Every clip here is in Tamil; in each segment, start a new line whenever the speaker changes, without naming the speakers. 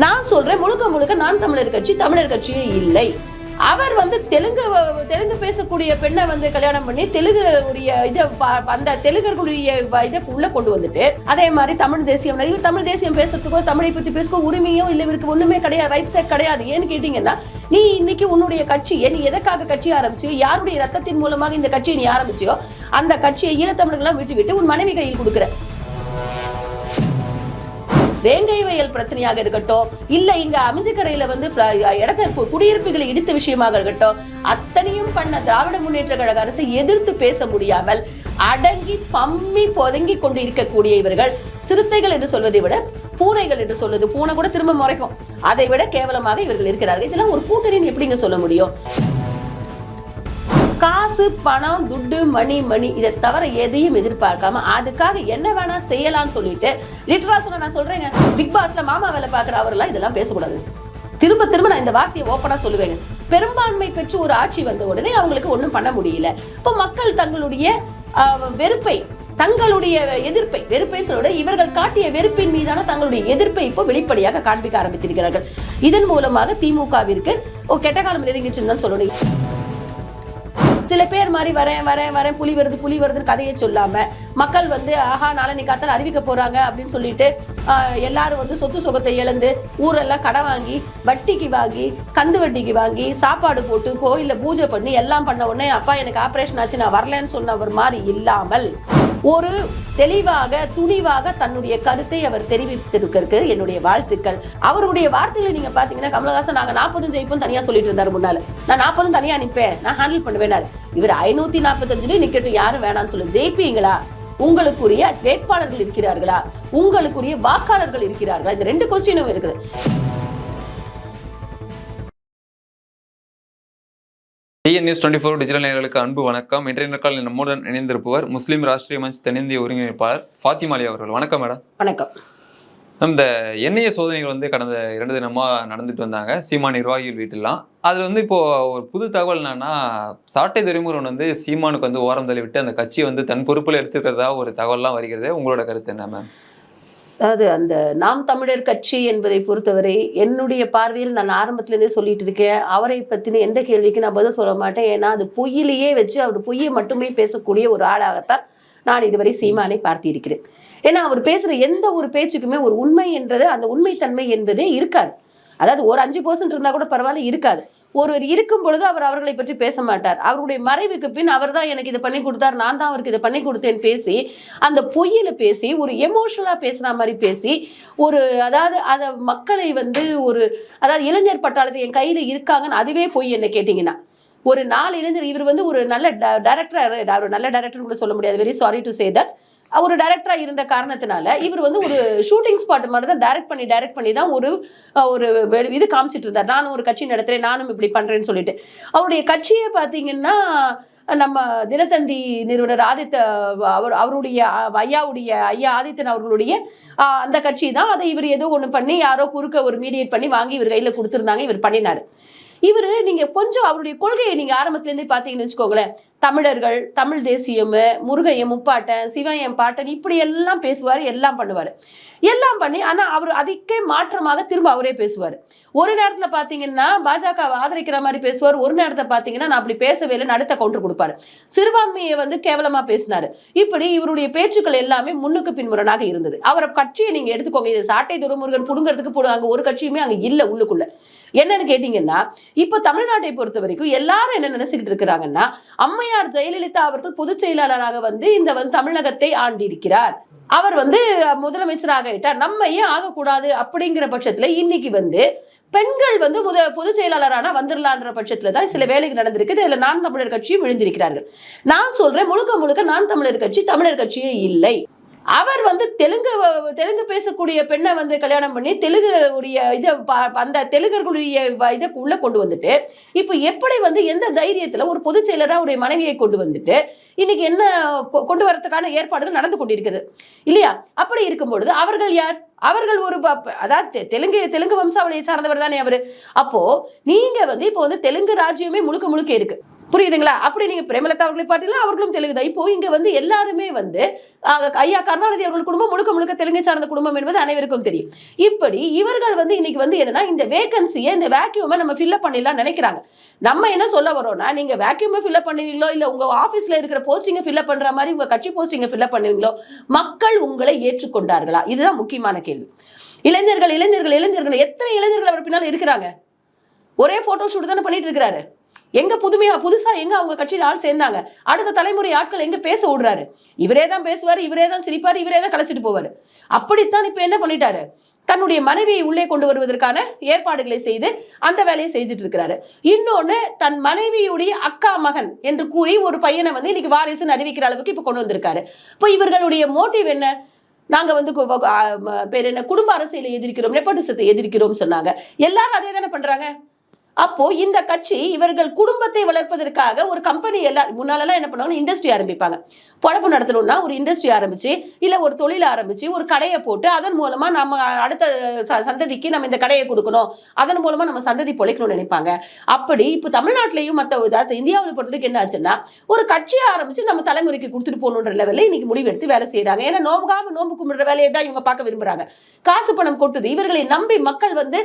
நான் சொல்றேன், முழுக்க முழுக்க நான் தமிழர் கட்சியே இல்லை. அவர் தெலுங்கு பேசக்கூடிய பெண்ணை கல்யாணம் பண்ணி தெலுங்குடைய அந்த தெலுங்கர்களுடைய இதை உள்ள கொண்டு வந்துட்டு, அதே மாதிரி தமிழ் தேசியம் பேசுறதுக்கோ தமிழை பத்தி பேசுக்கோ உரிமையோ இல்ல, இவருக்கு ஒண்ணுமே கிடையாது, ரைட் சைட் கிடையாது. ஏன்னு கேட்டீங்கன்னா, நீ இன்னைக்கு உன்னுடைய கட்சியை நீ எதற்காக கட்சி ஆரம்பிச்சியோ, யாருடைய ரத்தத்தின் மூலமாக இந்த கட்சியை நீ ஆரம்பிச்சியோ, அந்த கட்சியை ஈழத்தமிழர்கள்லாம் விட்டு உன் மனைவி கையில் கொடுக்குற. வேங்கை வயல் பிரச்சனையாக இருக்கட்டும், இல்ல இங்க அமைஞ்சக்கரையில இடத்த குடியிருப்புகளை இடித்த விஷயமாக இருக்கட்டும், அத்தனையும் பண்ண திராவிட முன்னேற்ற கழக அரசை எதிர்த்து பேச முடியாமல் அடங்கி பம்மி பொதங்கி கொண்டு இருக்கக்கூடிய இவர்கள் சிறுத்தைகள் என்று சொல்வதை விட பூனைகள் என்று சொல்வது, பூனை கூட திரும்ப முறைக்கும், அதை விட கேவலமாக இவர்கள் இருக்கிறார்கள். இதெல்லாம் ஒரு கூட்டணின்னு எப்படிங்க சொல்ல முடியும்? காசு, பணம், துட்டு, மணி இதை தவிர எதையும் எதிர்பார்க்காம அதுக்காக என்ன வேணா செய்யலாம்னு சொல்லிட்டு லிட்டரா சொன்ன, நான் சொல்றேங்க, பிக் பாஸ்ல மாமா வேலை பார்க்குற அவரெல்லாம் இதெல்லாம் பேசக்கூடாது. திரும்ப நான் இந்த வார்த்தையை ஓப்பனா சொல்லுவேங்க. பெரும்பான்மை பெற்று ஒரு ஆட்சி வந்த உடனே அவங்களுக்கு ஒண்ணும் பண்ண முடியல. இப்போ மக்கள் தங்களுடைய வெறுப்பை, தங்களுடைய வெறுப்பைன்னு சொல்ல, இவர்கள் காட்டிய வெறுப்பின் மீதான தங்களுடைய எதிர்ப்பை இப்போ வெளிப்படையாக காண்பிக்க ஆரம்பித்திருக்கிறார்கள். இதன் மூலமாக திமுகவிற்கு கெட்ட காலம் நெருங்கிச்சுன்னு தான் சொல்லணும். சில பேர் மாதிரி வரேன் புலி வருதுன்னு கதையை சொல்லாம மக்கள் ஆஹா நாளை காத்தால் அறிவிக்க போறாங்க அப்படின்னு சொல்லிட்டு எல்லாரும் சொத்து சுகத்தை இழந்து ஊரெல்லாம் கடன் வாங்கி வட்டிக்கு வாங்கி கந்து வட்டிக்கு வாங்கி சாப்பாடு போட்டு கோயில்ல பூஜை பண்ணி எல்லாம் பண்ண உடனே அப்பா எனக்கு ஆபரேஷன் ஆச்சு நான் வரலன்னு சொன்னவர் மாதிரி இல்லாமல் ஒரு தெளிவாக துணிவாக தன்னுடைய கருத்தை அவர் தெரிவித்திருக்கிறது என்னுடைய வாழ்த்துக்கள். அவருடைய வார்த்தைகளை நீங்க பாத்தீங்கன்னா, கமலஹாசன் நாங்க 40 ஜெயிப்போம் தனியா சொல்லிட்டு இருந்தாரு முன்னால, நான் 40 தனியா நிப்பேன், நான் ஹேண்டில் பண்ணுவேன். இவர் 545 நிக்கட்டும், யாரும் வேணாம்னு சொல்லு. ஜெயிப்பீங்களா? உங்களுக்குரிய வேட்பாளர்கள் இருக்கிறார்களா? உங்களுக்குரிய வாக்காளர்கள் இருக்கிறார்களா? இந்த 2 கொஸ்டினும் இருக்குது.
டிஎன் நியூஸ் 24 டிஜிட்டல் நேயர்களுக்கு அன்பு வணக்கம். இன்றைய நாள் நம்முடன் இணைந்திருப்பவர் முஸ்லீம் ராஷ்டிரிய மஞ்ச் தென்னிந்திய ஒருங்கிணைப்பாளர் ஃபாத்திமா அலி அவர்கள். வணக்கம் மேடம்.
வணக்கம்.
இந்த எண்ணெய சோதனைகள் கடந்த 2 தினமா நடந்துட்டு வந்தாங்க சீமான் நிர்வாகிகள் வீட்டெல்லாம். அதுல இப்போ ஒரு புது தகவல் என்னன்னா, சாட்டை துறைமுருகன் சீமானுக்கு ஓரம் தள்ளி விட்டு அந்த கட்சியை தன் பொறுப்பில் எடுத்துக்கிறதா ஒரு தகவல்லாம் வருகிறது. உங்களோட கருத்து என்ன மேம்?
அதாவது அந்த நாம் தமிழர் கட்சி என்பதை பொறுத்தவரை என்னுடைய பார்வையில் நான் ஆரம்பத்திலேருந்தே சொல்லிட்டு இருக்கேன், அவரை பற்றின எந்த கேள்விக்கு நான் பதில் சொல்ல மாட்டேன். ஏன்னா அது பொய்யிலேயே வச்சு அவர் பொய்யை மட்டுமே பேசக்கூடிய ஒரு ஆளாகத்தான் நான் இதுவரை சீமானை பார்த்திருக்கிறேன். ஏன்னா அவர் பேசுற எந்த ஒரு பேச்சுக்குமே ஒரு உண்மை என்றது, அந்த உண்மைத்தன்மை என்பதே இருக்காது. அதாவது ஒரு 5% இருந்தா கூட பரவாயில்ல, இருக்காது. ஒருவர் இருக்கும் பொழுது அவர் அவர்களை பற்றி பேச மாட்டார். அவருடைய மறைவுக்கு பின் அவர் தான் எனக்கு இதை பண்ணி கொடுத்தார், நான் தான் அவருக்கு இதை பண்ணி கொடுத்தேன் பேசி, அந்த பொய்யில பேசி ஒரு எமோஷனலா பேசுற மாதிரி பேசி ஒரு அதை மக்களை அதாவது இளைஞர் பட்டாளத்தை என் கையில இருக்காங்கன்னு, அதுவே பொய் என்ன கேட்டீங்கன்னா. ஒரு 4 இளைஞர், இவர் ஒரு நல்ல டைரக்டர் கூட சொல்ல முடியாது, very sorry to say that. ஒரு டைரக்டரா இருந்த காரணத்தினால இவர் ஒரு ஷூட்டிங் ஸ்பாட் மாதிரி தான் டைரக்ட் பண்ணி தான் ஒரு இது காமிச்சிட்டு இருந்தார். நானும் ஒரு கட்சி நடத்துறேன், நானும் இப்படி பண்றேன்னு சொல்லிட்டு. அவருடைய கட்சியை பார்த்தீங்கன்னா, நம்ம தினத்தந்தி நிறுவனர் அவருடைய ஐயா ஆதித்தன் அவர்களுடைய அந்த கட்சி தான். அதை இவர் ஏதோ ஒன்று பண்ணி யாரோ குறுக்க ஒரு மீடியேட் பண்ணி வாங்கி இவர் கையில் கொடுத்துருந்தாங்க, இவர் பண்ணினார். இவரு நீங்க கொஞ்சம் அவருடைய கொள்கையை நீங்க ஆரம்பத்துல இருந்தே பாத்தீங்கன்னு வச்சுக்கோங்களேன், தமிழர்கள், தமிழ் தேசியம், முருகையன் முப்பாட்டன், சிவன் பாட்டன், இப்படி எல்லாம் பேசுவாரு, எல்லாம் பண்ணுவாரு, எல்லாம் பண்ணி. ஆனா அவர் அதுக்கே மாற்றமாக திரும்ப அவரே பேசுவார். ஒரு நேரத்துல பாத்தீங்கன்னா பாஜக ஆதரிக்கிற மாதிரி பேசுவார், ஒரு நேரத்தை பாத்தீங்கன்னா நான் அப்படி பேசவே இல்லை அடுத்த கவுண்டர் கொடுப்பாரு. சிறுபான்மையை கேவலமா பேசினாரு. இப்படி இவருடைய பேச்சுக்கள் எல்லாமே முன்னுக்கு பின்முரணாக இருந்தது. அவரை கட்சியை நீங்க எடுத்துக்கோங்க, இது சாட்டை துரைமுருகன் புடுங்கிறதுக்கு அங்க ஒரு கட்சியுமே அங்க இல்ல உள்ளுக்குள்ள. என்னன்னு கேட்டீங்கன்னா, இப்ப தமிழ்நாட்டை பொறுத்த வரைக்கும் எல்லாரும் என்ன நினைச்சுக்கிட்டு இருக்கிறாங்கன்னா, அம்மையார் ஜெயலலிதா அவர்கள் பொதுச் செயலாளராக இந்த தமிழகத்தை ஆண்டிருக்கிறார், அவர் முதலமைச்சராக ஆயிட்டார், நம்ம ஏன் ஆகக்கூடாது அப்படிங்கிற பட்சத்துல இன்னைக்கு பெண்கள் பொதுச் செயலாளரான வந்துடலான்ற பட்சத்துல தான் சில வேலைகள் நடந்திருக்கு. இதுல நான் தமிழர் கட்சியும் விழுந்திருக்கிறார்கள். நான் சொல்றேன், முழுக்க நான் தமிழர் கட்சியே இல்லை. அவர் தெலுங்கு பேசக்கூடிய பெண்ணை கல்யாணம் பண்ணி தெலுங்குடைய அந்த தெலுங்கர்களுடைய இதை உள்ள கொண்டு வந்துட்டு, இப்ப எப்படி எந்த தைரியத்துல ஒரு பொதுச் செயலரா அவருடைய மனைவியை கொண்டு வந்துட்டு இன்னைக்கு என்ன கொண்டு வரதுக்கான ஏற்பாடுகள் நடந்து கொண்டிருக்கிறது இல்லையா? அப்படி இருக்கும் பொழுது அவர்கள் யார்? அவர்கள் ஒரு அதாவது தெலுங்கு வம்சாவளியை சார்ந்தவர் தானே அவரு. அப்போ நீங்க இப்போ தெலுங்கு ராஜ்யமே முழுக்க இருக்கு. புரியுதுங்களா? அப்படி நீங்க பிரேமலதா அவர்களை பார்த்தீங்கன்னா அவர்களும் தெலுங்கு தான். இப்போ இங்க வந்து எல்லாருமே வந்து ஐயா கருணாநிதி அவர்கள் குடும்பம் முழுக்க முழுக்க தெலுங்கை சார்ந்த குடும்பம் என்பது அனைவருக்கும் தெரியும். இப்படி இவர்கள் வந்து இன்னைக்கு வந்து என்னன்னா இந்த வேகன்சியை இந்த வேக்யூமை நம்ம ஃபில்அப் பண்ணிடலாம் நினைக்கிறாங்க. நம்ம என்ன சொல்ல வரோம்னா, நீங்க வேக்யூமை ஃபில்அப் பண்ணுவீங்களோ இல்ல உங்க ஆபீஸ்ல இருக்கிற போஸ்டிங்கை ஃபில்அப் பண்ற மாதிரி உங்க கட்சி போஸ்டிங்கை ஃபில்அப் பண்ணுவீங்களோ, மக்கள் உங்களை ஏற்றுக்கொண்டார்களா? இதுதான் முக்கியமான கேள்வி. இளைஞர்கள் இளைஞர்கள் இளைஞர்கள் எத்தனை இளைஞர்கள் அவர் பின்னால இருக்கிறாங்க? ஒரே போட்டோ ஷூட் தானே பண்ணிட்டு இருக்கிறாரு. எங்க புதுசா எங்க அவங்க கட்சியில ஆள் சேர்ந்தாங்க? அடுத்த தலைமுறை ஆட்கள் எங்க பேச விடுறாரு? இவரே தான் பேசுவாரு, இவரே தான் சிரிப்பாரு, இவரே தான் கலைச்சிட்டு போவாரு. அப்படித்தான் இப்ப என்ன பண்ணிட்டாரு, தன்னுடைய மனைவியை உள்ளே கொண்டு வருவதற்கான ஏற்பாடுகளை செய்து அந்த வேலையை செஞ்சுட்டு இருக்கிறாரு. இன்னொன்னு, தன் மனைவியுடைய அக்கா மகன் என்று கூறி ஒரு பையனை வந்து இன்னைக்கு வாரிசுன்னு அறிவிக்கிற அளவுக்கு இப்ப கொண்டு வந்திருக்காரு. இப்போ இவர்களுடைய மோட்டிவ் என்ன? நாங்க வந்து பேர் என்ன, குடும்ப அரசியலை எதிர்க்கிறோம், நெப்போட்டிசத்தை எதிர்க்கிறோம் சொன்னாங்க. எல்லாரும் அதே தானே பண்றாங்க. அப்போ இந்த கட்சி இவர்கள் குடும்பத்தை வளர்ப்பதற்காக ஒரு கம்பெனி முன்னாலெல்லாம் என்ன பண்ணுவாங்க, இண்டஸ்ட்ரி ஆரம்பிப்பாங்க. பொழப்பு நடத்தணும்னா ஒரு இண்டஸ்ட்ரி ஆரம்பிச்சு இல்ல ஒரு தொழில் ஆரம்பிச்சு ஒரு கடையை போட்டு அதன் மூலமா நம்ம அடுத்த சந்ததிக்கு நம்ம இந்த கடையை கொடுக்கணும், அதன் மூலமா நம்ம சந்ததி பொழைக்கணும்னு நினைப்பாங்க. அப்படி இப்போ தமிழ்நாட்டிலையும் மற்ற இந்தியாவில் பொறுத்தவரைக்கும் என்ன ஆச்சுன்னா, ஒரு கட்சியை ஆரம்பிச்சு நம்ம தலைமுறைக்கு கொடுத்துட்டு போகணுன்ற லெவலில் இன்னைக்கு முடிவெடுத்து வேலை செய்யறாங்க. ஏன்னா நோம்பு கும்பிடுற வேலையை தான் இவங்க பார்க்க விரும்புறாங்க. காசு பணம் கொட்டுது. இவர்களை நம்பி மக்கள் வந்து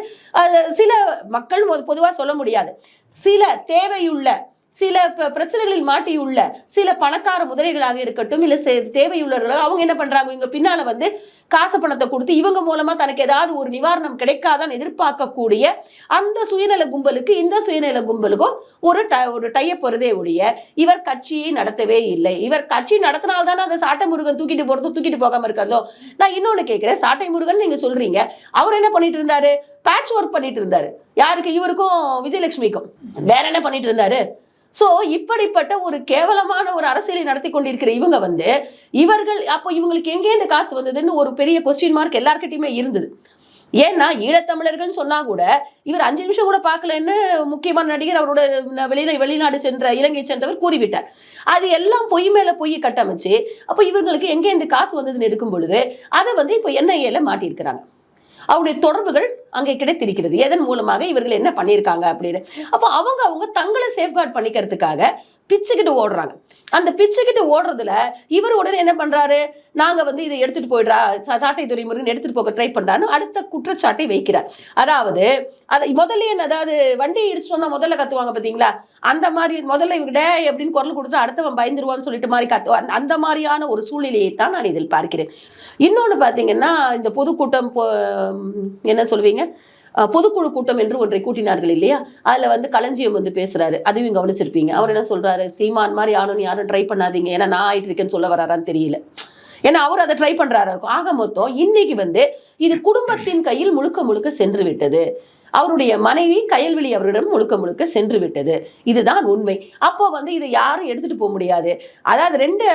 சில மக்கள் பொதுவா சொல்ல முடியாது, சில தேவையுள்ள சில பிரச்சனைகளில் மாட்டியுள்ள சில பணக்கார முதலைகளாக இருக்கட்டும் இல்ல தேவையுள்ளவர்கள் அவங்க என்ன பண்றாங்க, இவங்க பின்னால வந்து காசு பணத்தை கொடுத்து இவங்க மூலமா தனக்கு ஏதாவது ஒரு நிவாரணம் கிடைக்காதான் எதிர்பார்க்கக்கூடிய அந்த சுயநல கும்பலுக்கு இந்த சுயநல கும்பலுக்கும் ஒரு டைப் வருதே ஒழிய இவர் கட்சியை நடத்தவே இல்லை. இவர் கட்சி நடத்தினால்தானே அந்த சாட்டை முருகன் தூக்கிட்டு போகாம இருக்கிறதோ. நான் இன்னொன்னு கேட்கிறேன், சாட்டை முருகன் நீங்க சொல்றீங்க, அவர் என்ன பண்ணிட்டு இருந்தாரு? பேட்ச் ஒர்க் பண்ணிட்டு இருந்தாரு. யாருக்கு? இவருக்கும் விஜயலட்சுமிக்கும். வேற என்ன பண்ணிட்டு இருந்தாரு? சோ இப்படிப்பட்ட ஒரு கேவலமான ஒரு அரசியலை நடத்தி கொண்டிருக்கிற இவங்க வந்து இவர்கள் அப்போ இவங்களுக்கு எங்கே இந்த காசு வந்ததுன்னு ஒரு பெரிய கொஸ்டின் மார்க் எல்லார்கிட்டயுமே இருந்தது. ஏன்னா ஈழத்தமிழர்கள் சொன்னா கூட இவர் 5 நிமிஷம் கூட பார்க்கலன்னு முக்கியமான நடிகர் அவரோட வெளிநாடு சென்ற இலங்கை சென்றவர் கூறிவிட்டார். அது எல்லாம் பொய் மேல பொய் கட்டமைச்சு அப்போ இவங்களுக்கு எங்கே இந்த காசு வந்ததுன்னு எடுக்கும் பொழுது அதை வந்து இப்போ NIA மாட்டியிருக்கிறாங்க. அவருடைய தொடர்புகள் அங்கே கிடைத்திருக்கிறது. எதன் மூலமாக இவர்கள் என்ன பண்ணியிருக்காங்க அப்படின்னு. அப்போ அவங்க தங்களை சேஃப்கார்ட் பண்ணிக்கிறதுக்காக பிச்சுக்கிட்டு ஓடுறாங்க. அந்த பிச்சுக்கிட்டு ஓடுறதுல இவர் உடனே என்ன பண்றாரு, நாங்க வந்து இதை எடுத்துட்டு போயிடுறா, சாட்டை துறைமுருகன் எடுத்துட்டு போக ட்ரை பண்றான்னு அடுத்த குற்றச்சாட்டை வைக்கிறார். அதாவது அதை முதல்ல அதாவது வண்டியை இடிச்சோம்னா முதல்ல கத்துவாங்க பாத்தீங்களா, அந்த மாதிரி முதல்ல இவங்க டே அப்படின்னு குரல் கொடுத்து அடுத்தவன் பயந்துருவான்னு சொல்லிட்டு மாதிரி கத்துவான். அந்த மாதிரியான ஒரு சூழ்நிலையை தான் நான் இதில் பார்க்கிறேன். இன்னொன்னு பாத்தீங்கன்னா, இந்த பொதுக்கூட்டம் என்ன சொல்லுவீங்க, பொதுக்குழு கூட்டம் என்று ஒன்றை கூட்டினார்கள் இல்லையா, அதுல வந்து களஞ்சியம் வந்து பேசுறாரு, அதையும் கவனிச்சிருப்பீங்க. அவர் என்ன சொல்றாரு, சீமான் மாதிரி ஆனும் யாரும் ட்ரை பண்ணாதீங்க, ஏன்னா நான் ஆயிட்டு இருக்கேன்னு சொல்ல வராரான்னு தெரியல. ஏன்னா அவர் அதை ட்ரை பண்றாரு. ஆக மொத்தம் இன்னைக்கு வந்து இது குடும்பத்தின் கையில் முழுக்க முழுக்க சென்று விட்டது. அவருடைய மனைவி கயல்விழி அவரிடம் முழுக்க முழுக்க சென்று விட்டது. இதுதான் உண்மை. அப்போ வந்து இதை யாரும் எடுத்துட்டு போக முடியாது. அதாவது 2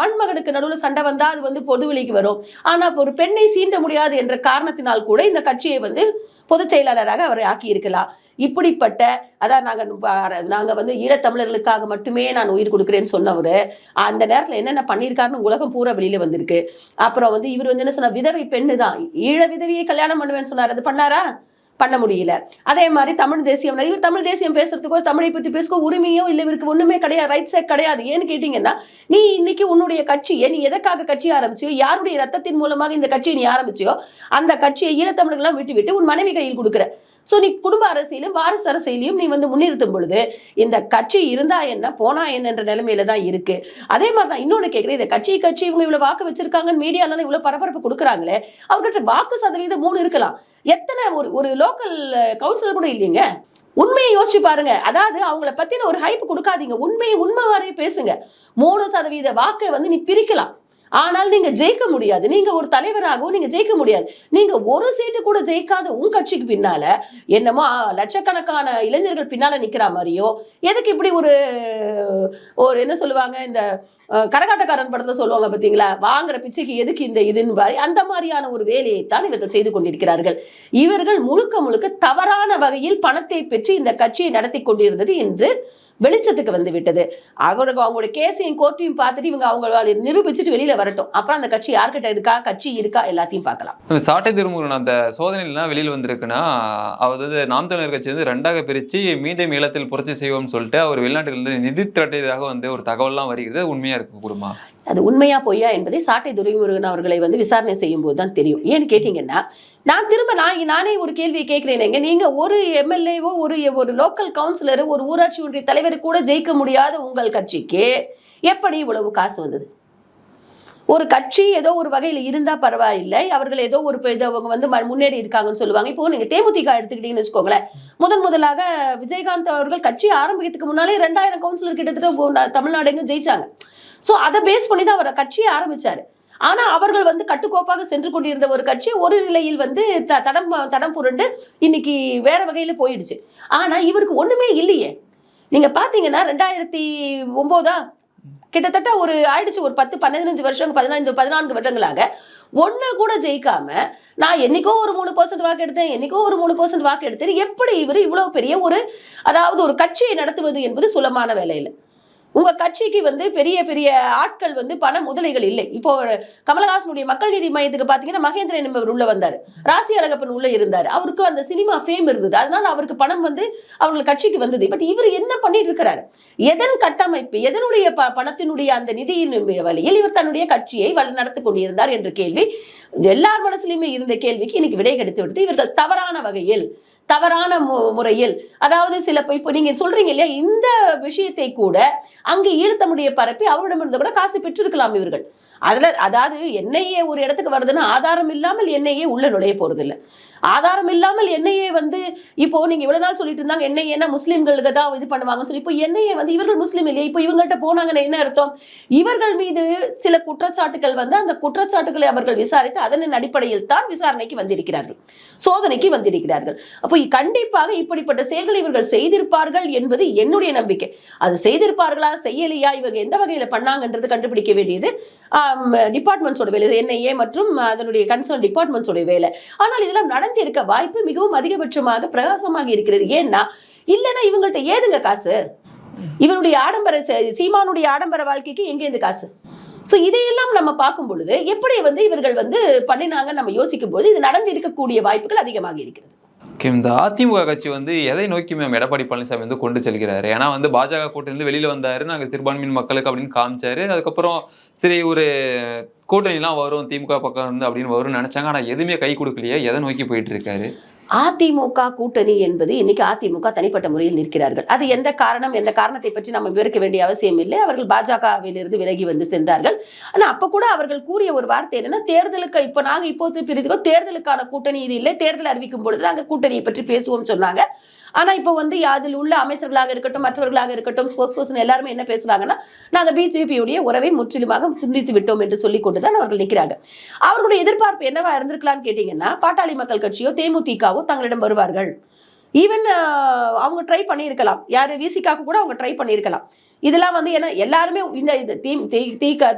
ஆண்மகனுக்கு நடுவில் சண்டை வந்தா அது வந்து பொதுவெளிக்கு வரும். ஆனா ஒரு பெண்ணை சீண்ட முடியாது என்ற காரணத்தினால் கூட இந்த கட்சியை வந்து பொதுச் செயலாளராக அவரை ஆக்கி இருக்கலாம். இப்படிப்பட்ட அதாவது நாங்க வந்து ஈழத்தமிழர்களுக்காக மட்டுமே நான் உயிர் கொடுக்குறேன்னு சொன்னவரு அந்த நேரத்துல என்னென்ன பண்ணியிருக்காருன்னு உலகம் பூரா வெளியில வந்திருக்கு. அப்புறம் வந்து இவர் வந்து என்ன சொன்னா, விதவை பெண்ணு தான், ஈழ விதவியை கல்யாணம் பண்ணுவேன்னு சொன்னார். அது பண்ணாரா? பண்ண முடியல. அதே மாதிரி தமிழ் தேசியம், இவர் தமிழ் தேசியம் பேசுறதுக்கோ தமிழை பத்தி பேசுக்கோ உரிமையோ இல்லை, இவருக்கு ஒண்ணுமே கிடையாது, ரைட் சைட் கிடையாது. ஏன்னு கேட்டீங்கன்னா, நீ இன்னைக்கு உன்னுடைய கட்சியை நீ எதற்காக கட்சி ஆரம்பிச்சியோ, யாருடைய ரத்தத்தின் மூலமாக இந்த கட்சியை நீ ஆரம்பிச்சியோ அந்த கட்சியை ஈழத்தமிழர்கள்லாம் விட்டு உன் மனைவி கையில் கொடுக்குற. சோ நீ குடும்ப அரசியலும் வாரிசு அரசியலையும் நீ வந்து முன்னிறுத்தும் பொழுது இந்த கட்சி இருந்தா என்ன போனா என்ன என்ற நிலைமையில தான் இருக்கு. அதே மாதிரி நான் இன்னொன்னு கேட்கிறேன், இந்த கட்சி இவங்க இவ்வளவு வாக்கு வச்சிருக்காங்கன்னு மீடியானால இவ்வளவு பரபரப்பு கொடுக்குறாங்களே, அவர்கிட்ட வாக்கு சதவீதம் 3 இருக்கலாம், எத்தனை ஒரு லோக்கல் கவுன்சிலர் கூட இல்லைங்க. உண்மையை யோசிச்சு பாருங்க. அதாவது அவங்கள பத்தின ஒரு ஹைப் கொடுக்காதீங்க, உண்மை வரைய பேசுங்க. 3% வாக்கை வந்து நீ பிரிக்கலாம், ஆனால் நீங்க ஜெயிக்க முடியாது. நீங்க ஒரு தலைவராகவும் நீங்க ஜெயிக்க முடியாது. நீங்க ஒரு சீட்டு கூட ஜெயிக்காத உங்க கட்சிக்கு பின்னால என்னமோ லட்சக்கணக்கான இளைஞர்கள் பின்னால நிக்கிற மாதிரியோ, எதுக்கு இப்படி ஒரு என்ன சொல்லுவாங்க, இந்த கரகாட்டக்காரன் படத்துல சொல்லுவாங்க பாத்தீங்களா, வாங்குற பிச்சைக்கு எதுக்கு இந்த இதுன்னு, அந்த மாதிரியான ஒரு வேலையை தான் இவர்கள் செய்து கொண்டிருக்கிறார்கள். இவர்கள் முழுக்க தவறான வகையில் பணத்தை பெற்று இந்த கட்சியை நடத்தி கொண்டிருந்தது என்று வெளிச்சத்துக்கு வந்து விட்டது. அவங்களுடைய கேஸையும் கோர்ட்டையும் பார்த்துட்டு இவங்க அவங்கள நிரூபிச்சுட்டு வெளியில வரட்டும். அப்புறம் அந்த கட்சி யார்கிட்ட இருக்கா, கட்சி இருக்கா, எல்லாத்தையும் பார்க்கலாம்.
சாட்டை துரைமுருகன் அந்த சோதனைலாம் வெளியில் வந்திருக்குன்னா, அவர் வந்து நாம் தமிழர் கட்சி வந்து 2ஆக பிரிச்சு மீண்டும் ஈழத்தில் புரட்சி செய்வோம்னு சொல்லிட்டு அவர் வெளிநாட்டிலிருந்து நிதி திரட்டியதாக வந்து ஒரு தகவல்லாம் வருகிறது. உண்மையா இருக்க கூடுமா?
அது உண்மையா பொய்யா என்பதை சாட்டை துரைமுருகன் அவர்களை வந்து விசாரணை செய்யும் போது தான் தெரியும். ஏன்னு கேட்டீங்கன்னா, நானே ஒரு கேள்வியை கேட்கிறேன். நீங்க ஒரு எம்எல்ஏவோ ஒரு லோக்கல் கவுன்சிலர், ஒரு ஊராட்சி ஒன்றிய தலைவர் கூட ஜெயிக்க முடியாத உங்கள் கட்சிக்கு எப்படி இவ்வளவு காசு வந்தது? ஒரு கட்சி ஏதோ ஒரு வகையில் இருந்தா பரவாயில்லை, அவர்கள் ஏதோ ஒரு அவங்க வந்து முன்னேறி இருக்காங்கன்னு சொல்லுவாங்க. இப்போ நீங்க தேமுதிக எடுத்துக்கிட்டீங்கன்னு வச்சுக்கோங்களேன். முதலாக விஜயகாந்த் அவர்கள் கட்சி ஆரம்பிக்கிறதுக்கு முன்னாலே 2000 கவுன்சிலர் கிட்டத்தட்ட தமிழ்நாடு எங்க ஜெயிச்சாங்க. சோ அதை பேஸ் பண்ணி தான் அவர் கட்சியை ஆரம்பிச்சாரு. ஆனா அவர்கள் வந்து கட்டுக்கோப்பாக சென்று கொண்டிருந்த ஒரு கட்சி ஒரு நிலையில் வந்து தடம் புரண்டு இன்னைக்கு வேற வகையில போயிடுச்சு. ஆனா இவருக்கு ஒண்ணுமே இல்லையே. நீங்க பாத்தீங்கன்னா 2009 கிட்டத்தட்ட ஒரு ஆயிடுச்சு, ஒரு 10-15 வருஷம், 14 வருடங்களாக ஒண்ணு கூட ஜெயிக்காம, நான் என்னைக்கோ ஒரு 3% வாக்கு எடுத்தேன், என்னைக்கோ ஒரு 3% வாக்கு எடுத்தேன். எப்படி இவர் இவ்வளவு பெரிய அதாவது ஒரு கட்சியை நடத்துவது என்பது சுலமான வேலை இல்லை. உங்க கட்சிக்கு வந்து பெரிய பெரிய ஆட்கள் வந்து பண முதலைகள் இல்லை. இப்போ கமலஹாசனுடைய மக்கள் நீதி மையத்துக்கு பாத்தீங்கன்னா மகேந்திரன் என்பவர் உள்ள வந்தாரு, ராசி அழகப்பன் உள்ள இருந்தாரு. அவருக்கு அந்த சினிமா ஃபேம் இருந்தது, அதனால அவருக்கு பணம் வந்து அவர்கள் கட்சிக்கு வந்தது. பட் இவர் என்ன பண்ணிட்டு இருக்கிறாரு? எதன் கட்டமைப்பு, எதனுடைய பணத்தினுடைய அந்த நிதியின் வழியில் இவர் தன்னுடைய கட்சியை நடத்தி கொண்டிருந்தார் என்ற கேள்வி எல்லார் மனசுலயுமே இருந்த கேள்விக்கு இன்னைக்கு விடை கிடைத்து விடுத்து. இவர்கள் தவறான வகையில், தவறான முறையில், அதாவது இப்போ நீங்க சொல்றீங்க இல்லையா, இந்த விஷயத்தை கூட அங்கு ஈழத்தமிழுடைய பரப்பி அவரிடமிருந்து கூட காசு பெற்றிருக்கலாம் இவர்கள். அதாவது என்ஐஏ ஒரு இடத்துக்கு வருதுன்னா ஆதாரம் இல்லாமல் என்ஐஏ உள்ள நுழைய போறது இல்லை. ஆதாரம் இல்லாமல் என்ஐஏ வந்து இப்போ நீங்க இவ்வளவு நாள் சொல்லிட்டு இருந்தாங்க என்ஐஏன்னா முஸ்லிம்களுக்கு தான் இது பண்ணுவாங்கன்னு சொல்லி. இப்போ என்ஐஏ வந்து இவர்கள் முஸ்லீம் இல்லையா? இப்போ இவங்கள்ட்ட போனாங்கன்னா என்ன அர்த்தம்? இவர்கள் மீது சில குற்றச்சாட்டுகள் வந்து அந்த குற்றச்சாட்டுகளை அவர்கள் விசாரித்து அதன் அடிப்படையில் தான் விசாரணைக்கு வந்திருக்கிறார்கள், சோதனைக்கு வந்திருக்கிறார்கள். அப்போ கண்டிப்பாக இப்படிப்பட்ட செயல்களை இவர்கள் செய்திருப்பார்கள் என்பது என்னுடைய நம்பிக்கை. அது செய்திருப்பார்களா, செய்யலையா, இவங்க எந்த வகையில பண்ணாங்கன்றது கண்டுபிடிக்க வேண்டியது டிபார்ட்மெண்ட்ஸோட வேலை, என்ஐஏ மற்றும் அதனுடைய கன்சர்ன் டிபார்ட்மெண்ட்ஸோட வேலை. ஆனால் இதெல்லாம் நடந்திருக்க வாய்ப்பு மிகவும் அதிகபட்சமாக பிரகாசமாக இருக்கிறது. ஏன்னா இல்லைன்னா இவங்கள்ட்ட ஏதுங்க காசு? இவருடைய ஆடம்பர, சீமானுடைய ஆடம்பர வாழ்க்கைக்கு எங்க இருந்து காசு? சோ இதையெல்லாம் நம்ம பார்க்கும் பொழுது எப்படி வந்து இவர்கள் வந்து பண்ணினாங்க நம்ம யோசிக்கும் போது இது நடந்து இருக்கக்கூடிய வாய்ப்புகள் அதிகமாக இருக்கிறது.
இந்த அதிமுக கட்சி வந்து எதை நோக்கி மேம் எடப்பாடி பழனிசாமி வந்து கொண்டு செல்கிறாரு? ஏன்னா வந்து பாஜக கூட்டணியிலிருந்து வெளியில வந்தாரு, நாங்க சிறுபான்மையின் மக்களுக்கு அப்படின்னு காமிச்சாரு. அதுக்கப்புறம் சரி ஒரு கூட்டணிலாம் வரும் திமுக பக்கம் இருந்து அப்படின்னு வரும்னு நினைச்சாங்க. ஆனா எதுவுமே கை கொடுக்கலையே. எதை நோக்கி போயிட்டு இருக்காரு?
அதிமுக கூட்டணி என்பது இன்னைக்கு அதிமுக தனிப்பட்ட முறையில் நிற்கிறார்கள். அது எந்த காரணத்தை பற்றி நம்ம விவரிக்க வேண்டிய அவசியம் இல்லை. அவர்கள் பாஜகவிலிருந்து விலகி வந்து சென்றார்கள். ஆனா அப்ப கூட அவர்கள் கூறிய ஒரு வார்த்தை என்னன்னா, தேர்தலுக்கு இப்ப நாங்க இப்போது பிரிக்கிறோம், தேர்தலுக்கான கூட்டணி இது இல்லை, தேர்தல் அறிவிக்கும் பொழுது நாங்க கூட்டணியை பற்றி பேசுவோம் சொன்னாங்க. ஆனா இப்ப வந்து அதில் உள்ள அமைச்சர்களாக இருக்கட்டும், மற்றவர்களாக இருக்கட்டும், ஸ்போக்ஸ் பர்சன் எல்லாருமே என்ன பேசுறாங்கன்னா, நாங்க பிஜேபியுடைய உறவை முற்றிலுமாக துண்டித்து விட்டோம் என்று சொல்லிக் கொண்டுதான் அவர்கள் நிற்கிறாங்க. அவர்களுடைய எதிர்பார்ப்பு என்னவா இருந்திருக்கலாம்னு கேட்டீங்கன்னா, பாட்டாளி மக்கள் கட்சியோ தேமுதிகவோ தங்களிடம் வருவார்கள். ஈவன் அவங்க ட்ரை பண்ணியிருக்கலாம், யாரு விசிகாக்கு கூட அவங்க ட்ரை பண்ணியிருக்கலாம். இதெல்லாம் வந்து ஏன்னா எல்லாருமே இந்த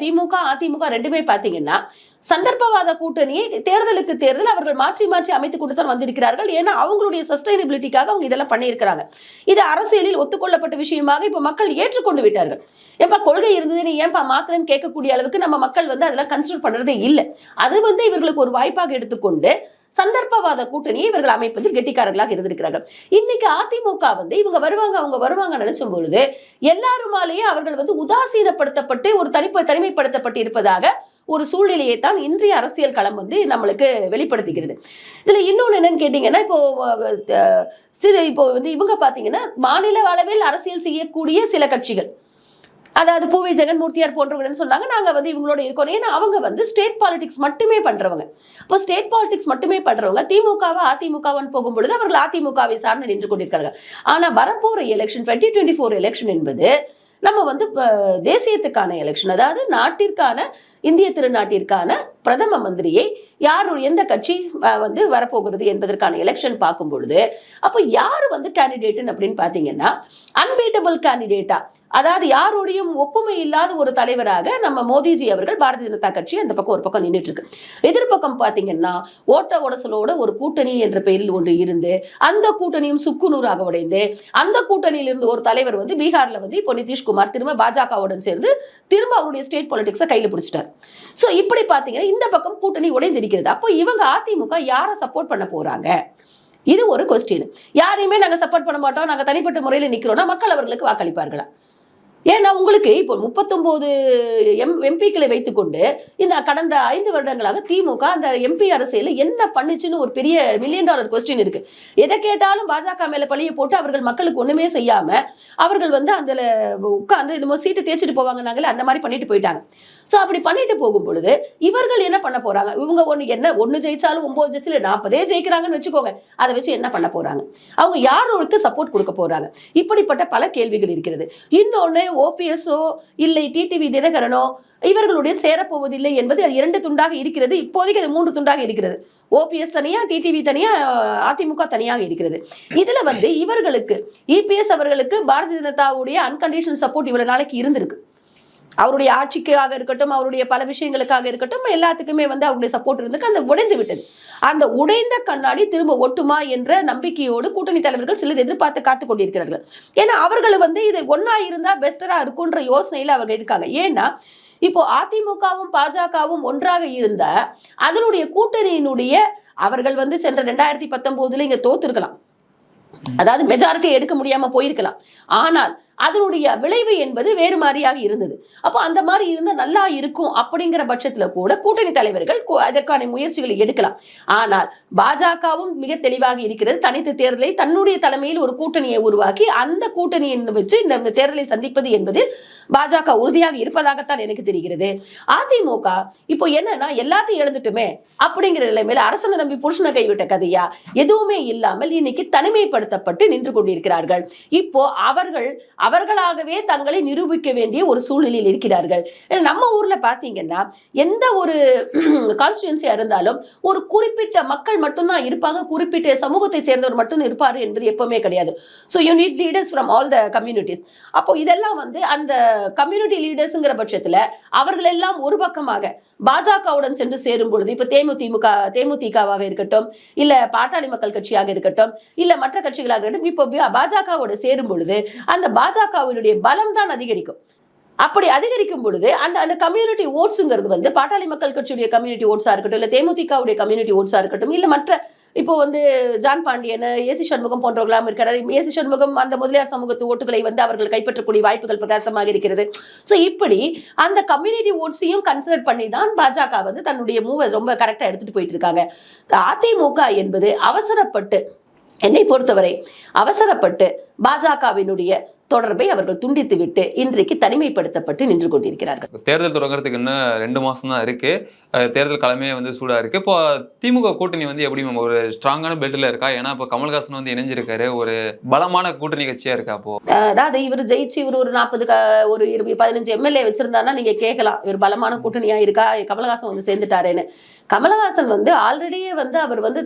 திமுக அதிமுக ரெண்டுமே பாத்தீங்கன்னா சந்தர்ப்பவாத கூட்டணியை தேர்தலுக்கு தேர்தல் அவர்கள் மாற்றி மாற்றி அமைத்துக் கொண்டு தான் வந்திருக்கிறார்கள். ஏன்னா அவங்களுடைய சஸ்டைனபிலிட்டிக்காக அவங்க இதெல்லாம் பண்ணியிருக்கிறாங்க. இது அரசியலில் ஒத்துக்கொள்ளப்பட்ட விஷயமாக இப்ப மக்கள் ஏற்றுக்கொண்டு விட்டார்கள். ஏன்பா கொள்கை இருந்ததுன்னு ஏன்பா மாத்திரன்னு கேட்கக்கூடிய அளவுக்கு நம்ம மக்கள் வந்து அதெல்லாம் கன்சிடர் பண்றதே இல்லை. அது வந்து இவர்களுக்கு ஒரு வாய்ப்பாக எடுத்துக்கொண்டு சந்தர்ப்பவாத கூட்டணியை இவர்கள் அமைப்பதில் கெட்டிக்காரர்களாக இருந்திருக்கிறார்கள். இன்னைக்கு அதிமுக வந்து இவங்க வருவாங்க அவங்க வருவாங்க நினைச்சும் பொழுது எல்லாருமாலேயே அவர்கள் வந்து உதாசீனப்படுத்தப்பட்டு ஒரு தனிமைப்படுத்தப்பட்டு இருப்பதாக ஒரு சூழ்நிலையை தான் இன்றைய அரசியல் களம் வந்து நம்மளுக்கு வெளிப்படுத்துகிறது. இதுல இன்னொன்னு என்னன்னு கேட்டீங்கன்னா, இப்போ வந்து இவங்க பாத்தீங்கன்னா மாநில அளவில் அரசியல் செய்யக்கூடிய சில கட்சிகள், அதாவது பூவி ஜெகன்மூர்த்தியார் போன்றவங்க சொன்னாங்க நாங்க வந்து இவங்களோட இருக்கோம். ஏன்னா அவங்க வந்து ஸ்டேட் பாலிடிக்ஸ் மட்டுமே பண்றவங்க. இப்போ ஸ்டேட் பாலிடிக்ஸ் மட்டுமே பண்றவங்க திமுகவா அதிமுகவான்னு போகும்பொழுது அவர்கள் அதிமுகவை சார்ந்து நின்று கொண்டிருக்காங்க. ஆனா வரப்போற எலெக்ஷன் 2024 எலெக்ஷன் என்பது நம்ம வந்து தேசியத்துக்கான எலெக்ஷன், அதாவது நாட்டிற்கான இந்திய திருநாட்டிற்கான பிரதம மந்திரியை எந்த கட்சி வந்து வரப்போகிறது என்பதற்கான எலெக்ஷன் பார்க்கும் பொழுது அப்போ யாரு வந்து கேண்டிடேட் அப்படின்னு பாத்தீங்கன்னா அன்பீட்டபிள் கேண்டிடேட்டா, அதாவது யாருடையும் ஒப்புமை இல்லாத ஒரு தலைவராக நம்ம மோடிஜி அவர்கள் பாரதிய ஜனதா கட்சி அந்த பக்கம் ஒரு பக்கம் நின்றுட்டு இருக்கு. எதிர்பக்கம் பாத்தீங்கன்னா ஓட்ட உடசலோட ஒரு கூட்டணி என்ற பெயரில் ஒன்று இருந்து அந்த கூட்டணியும் சுக்குநூறாக உடைந்து அந்த கூட்டணியில் இருந்து ஒரு தலைவர் வந்து பீகார்ல வந்து இப்போ நிதிஷ்குமார் திரும்ப பாஜகவுடன் சேர்ந்து திரும்ப அவருடைய ஸ்டேட் பாலிடிக்ஸை கையில பிடிச்சிட்டார். சோ இப்படி பாத்தீங்கன்னா இந்த பக்கம் கூட்டணி உடைந்திருக்கிறது. அப்போ இவங்க அதிமுக யாரை சப்போர்ட் பண்ண போறாங்க? இது ஒரு கொஸ்டின். யாரையுமே நாங்க சப்போர்ட் பண்ண மாட்டோம், நாங்க தனிப்பட்ட முறையில் நிக்கிறோம்னா மக்கள் அவர்களுக்கு வாக்களிப்பார்களா? ஏன்னா உங்களுக்கு இப்போ 39 எம்பிக்களை வைத்துக்கொண்டு இந்த கடந்த 5 வருடங்களாக திமுக அந்த எம்பி அரசியல என்ன பண்ணுச்சுன்னு ஒரு பெரிய $1 மில்லியன் கொஸ்டின் இருக்கு. எதை கேட்டாலும் பாஜக மேல பழிய போட்டு அவர்கள் மக்களுக்கு ஒண்ணுமே செய்யாம அவர்கள் வந்து அதுல உட்கார்ந்து இந்த மாதிரி சீட்டு தேய்ச்சிட்டு போவாங்கன்னாங்களே அந்த மாதிரி பண்ணிட்டு போயிட்டாங்க. சோ அப்படி பண்ணிட்டு போகும் பொழுது இவர்கள் என்ன பண்ண போறாங்க? இவங்க ஒண்ணு ஜெயிச்சாலும் 9 ஜெயிச்சாலும் 40 ஜெயிக்கிறாங்கன்னு வச்சுக்கோங்க. அதை வச்சு என்ன பண்ண போறாங்க? அவங்க யாருக்கு சப்போர்ட் கொடுக்க போறாங்க? இப்படிப்பட்ட பல கேள்விகள் இருக்கிறது. இன்னொன்னு ஓபிஎஸ்ஓ இல்லை டிடிவி தினகரனோ இவர்களுடைய சேரப்போவதில்லை என்பது அது 2 துண்டாக இருக்கிறது. இப்போதைக்கு அது 3 துண்டாக இருக்கிறது. ஓபிஎஸ் தனியா, டிடிவி தனியா, அதிமுக தனியாக இருக்கிறது. இதுல வந்து இவர்களுக்கு இபிஎஸ் அவர்களுக்கு பாரதிய ஜனதாவுடைய அன்கண்டிஷனல் சப்போர்ட் இவ்வளவு நாளைக்கு இருந்திருக்கு. அவருடைய ஆட்சிக்காக இருக்கட்டும், அவருடைய பல விஷயங்களுக்காக இருக்கட்டும், எல்லாத்துக்குமே வந்து அவருடைய சப்போர்ட் இருந்து அந்த உடைந்து விட்டது. அந்த உடைந்த கண்ணாடி திரும்ப ஒட்டுமா என்ற நம்பிக்கையோடு கூட்டணி தலைவர்கள் சிலர் எதிர்பார்த்து காத்து கொண்டிருக்கிறார்கள். ஏன்னா அவர்கள் வந்து இது ஒன்னா இருந்தா பெட்டரா இருக்கும்ன்ற யோசனையில அவங்க இருக்காங்க. ஏன்னா இப்போ அதிமுகவும் பாஜகவும் ஒன்றாக இருந்த அதனுடைய கூட்டணியினுடைய அவர்கள் வந்து சென்ற 2019 இங்க தோத்திருக்கலாம், அதாவது மெஜாரிட்டி எடுக்க முடியாம போயிருக்கலாம். ஆனால் அதனுடைய விளைவு என்பது வேறு மாதிரியாக இருந்தது. அப்போ அந்த மாதிரி இருந்தா நல்லா இருக்கும் அப்படிங்கிற பட்சத்துல கூட கூட்டணி தலைவர்கள் அதற்கான முயற்சிகளை எடுக்கலாம். ஆனால் பாஜகவும் மிக தெளிவாக இருக்கிறது. தனித்து தேர்தலை தன்னுடைய தலைமையில் ஒரு கூட்டணியை உருவாக்கி அந்த கூட்டணியை வச்சு இந்த தேர்தலை சந்திப்பது என்பது பாஜக உறுதியாக இருப்பதாகத்தான் எனக்கு தெரிகிறது. அதிமுக இப்போ என்னன்னா எல்லாத்தையும் இழந்துட்டுமே அப்படிங்கிற நிலைமையில அரசனை நம்பி புருஷனை கைவிட்ட கதையா எதுவுமே இல்லாமல் இன்னைக்கு தனிமைப்படுத்தப்பட்டு நின்று கொண்டிருக்கிறார்கள். இப்போ அவர்களாகவே தங்களை நிரூபிக்க வேண்டிய ஒரு சூழ்நிலையில் இருக்கிறார்கள். நம்ம ஊர்ல பாத்தீங்கன்னா எந்த ஒரு கான்ஸ்டிட்யூன்சியா இருந்தாலும் ஒரு குறிப்பிட்ட மக்கள் மட்டும்தான் இருப்பாங்க, குறிப்பிட்ட சமூகத்தை சேர்ந்தவர் மட்டும் இருப்பாரு என்பது எப்பவுமே கிடையாது. So you need leaders from all the communities. அப்போ இதெல்லாம் வந்து அந்த கம்யூனிட்டி லீடர்ஸ்ங்கிற பட்சத்துல அவர்கள் எல்லாம் ஒரு பக்கமாக பாஜகவுடன் சென்று சேரும் பொழுது இப்ப தேமுதிகவாக இருக்கட்டும், இல்ல பாட்டாளி மக்கள் கட்சியாக இருக்கட்டும், இல்ல மற்ற கட்சிகளாக இருக்கட்டும், இப்போ பாஜகவோட சேரும் பொழுது அந்த பாஜகவினுடைய பலம் தான் அதிகரிக்கும். அப்படி அதிகரிக்கும் பொழுது அந்த கம்யூனிட்டி ஓட்ஸ்ங்கிறது வந்து பாட்டாளி மக்கள் கட்சியுடைய கம்யூனிட்டி ஓட்ஸா இருக்கட்டும், இல்ல தேமுதிகவுடைய கம்யூனிட்டி ஓட்ஸா இருக்கட்டும், இல்ல மற்ற இப்போ வந்து ஜான் பாண்டியன், ஏசி சண்முகம் போன்றவர்களாம் இருக்கிறார். ஏசி சண்முகம் அந்த முதலியார் சமூகத்து ஓட்டுகளை வந்து அவர்கள் கைப்பற்றக்கூடிய வாய்ப்புகள் பிரகாசமாக இருக்கிறது. ஸோ இப்படி அந்த கம்யூனிட்டி ஓட்ஸையும் கன்சிடர் பண்ணி தான் பாஜக வந்து தன்னுடைய மூவை ரொம்ப கரெக்டா எடுத்துட்டு போயிட்டு இருக்காங்க. அதிமுக என்பது அவசரப்பட்டு, என்னை பொறுத்தவரை அவசரப்பட்டு பாஜகவினுடைய தொடர்பை அவர்கள் துண்டித்து விட்டு இன்றைக்கு தனிமைப்படுத்தப்பட்டு நின்று கொண்டிருக்கிறார்கள்.
தேர்தல் தொடங்குறதுக்கு இன்னும் 2 மாசம் தான் இருக்கு. தேர்தல் கிழமையே வந்து சூடா இருக்கு. இப்போ திமுக கூட்டணி வந்து எப்படி ஒரு ஸ்ட்ராங்கான பெல்ட்ல இருக்கா? ஏன்னா இப்போ கமல்ஹாசன் வந்து இணைஞ்சிருக்காரு, ஒரு பலமான கூட்டணி கட்சியா இருக்கா? அப்போ
அதாவது இவர் ஜெயிச்சு இவர் ஒரு 15 எம்எல்ஏ வச்சிருந்தாருன்னா நீங்க கேட்கலாம், இவர் பலமான கூட்டணியா இருக்கா, கமல்ஹாசன் வந்து சேர்ந்துட்டாருன்னு. கமல்ஹாசன் வந்து ஆல்ரெடியே வந்து அவர் வந்து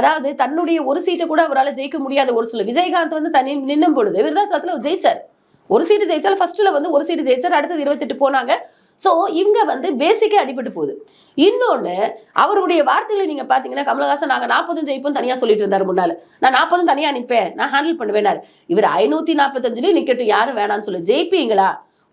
அதாவது தன்னுடைய ஒரு சீட்டை கூட அவரால் ஜெயிக்க முடியாத ஒரு சில விஜயகாந்த் வந்து தனி நின்னும் பொழுது விருதாசலத்துல ஜெயிச்சார். ஒரு சீட்டு ஜெயிச்சாலும் ஃபர்ஸ்ட்ல வந்து ஒரு சீட்டு ஜெயிச்சார், அடுத்தது 28 போனாங்க. சோ இவங்க வந்து பேசிக்கா அடிபட்டு போகுது. இன்னொன்னு அவருடைய வார்த்தைகளை நீங்க பாத்தீங்கன்னா கமல்ஹாசன் நாங்க 40 ஜெயிப்போம் தனியா சொல்லிட்டு இருந்தாரு. முன்னால நான் 40 தனியா நிப்பேன், நான் ஹேண்டில் பண்ணுவேன். இவர் 545 நிக்கட்டும், யாரும் வேணாம்னு சொல்லி ஜெயிப்பீங்களா?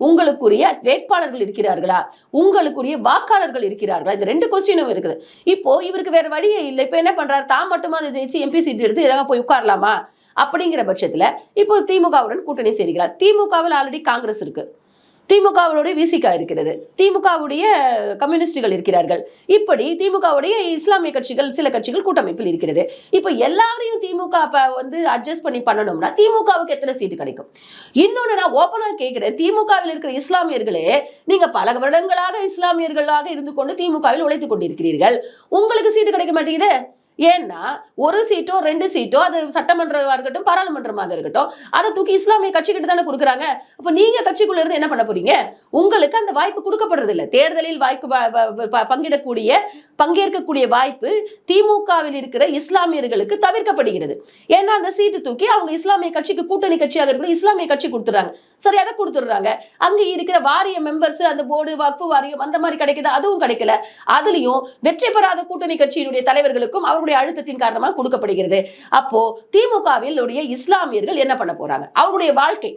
உங்களுக்குரிய வேட்பாளர்கள் இருக்கிறார்களா? உங்களுக்குரிய வாக்காளர்கள் இருக்கிறார்களா? இந்த 2 கொஸ்டினும் இருக்குது. இப்போ இவருக்கு வேற வழியே இல்லை. இப்ப என்ன பண்றாரு? தான் மட்டுமா அதை ஜெயிச்சு எம்பி சீட் எடுத்து எதாவது போய் உட்காரலாமா அப்படிங்கிற பட்சத்துல இப்போ திமுகவுடன் கூட்டணி சேர்கிறார். திமுகவில் ஆல்ரெடி காங்கிரஸ் இருக்கு, திமுகவுடைய விசிகா இருக்கிறது, திமுகவுடைய கம்யூனிஸ்டுகள் இருக்கிறார்கள். இப்படி திமுகவுடைய இஸ்லாமிய கட்சிகள், சில கட்சிகள் கூட்டமைப்பில் இருக்கிறது. இப்ப எல்லாரையும் திமுக வந்து அட்ஜஸ்ட் பண்ணி பண்ணணும்னா திமுகவுக்கு எத்தனை சீட்டு கிடைக்கும்? இன்னொன்னு நான் ஓப்பனா கேட்கிறேன், திமுகவில் இருக்கிற இஸ்லாமியர்களே நீங்க பல வருடங்களாக இஸ்லாமியர்களாக இருந்து கொண்டு திமுகவில் உழைத்துக் கொண்டிருக்கிறீர்கள், உங்களுக்கு சீட்டு கிடைக்க மாட்டேங்குது. ஏன்னா ஒரு சீட்டோ 2 சீட்டோ அது சட்டமன்றமாக இருக்கட்டும் பாராளுமன்றமாக இருக்கட்டும் அதை தூக்கி இஸ்லாமிய கட்சிக்கிட்ட தானே கொடுக்குறாங்க. அப்ப நீங்க கட்சிக்குள்ள இருந்து என்ன பண்ண போறீங்க? உங்களுக்கு அந்த வாய்ப்பு கொடுக்கப்படுறது இல்லை. தேர்தலில் பங்கேற்கக்கூடிய வாய்ப்பு திமுகவில் இருக்கிற இஸ்லாமியர்களுக்கு தவிர்க்கப்படுகிறது. ஏன்னா அந்த சீட்டு தூக்கி அவங்க இஸ்லாமிய கட்சிக்கு கூட்டணி கட்சியாக இருக்கிற இஸ்லாமிய கட்சி கொடுத்துறாங்க. சரி, அதை கொடுத்துடுறாங்க. அங்க இருக்கிற வாரிய மெம்பர்ஸ் அந்த போர்டு வக்ஃபு வாரியம் அந்த மாதிரி கிடைக்குது, அதுவும் கிடைக்கல. அதுலயும் வெற்றி பெறாத கூட்டணி கட்சியினுடைய தலைவர்களுக்கும் அவருடைய அழுத்தத்தின் காரணமாக கொடுக்கப்படுகிறது. அப்போ திமுகவில் உடைய இஸ்லாமியர்கள் என்ன பண்ண போறாங்க? அவருடைய வாழ்க்கை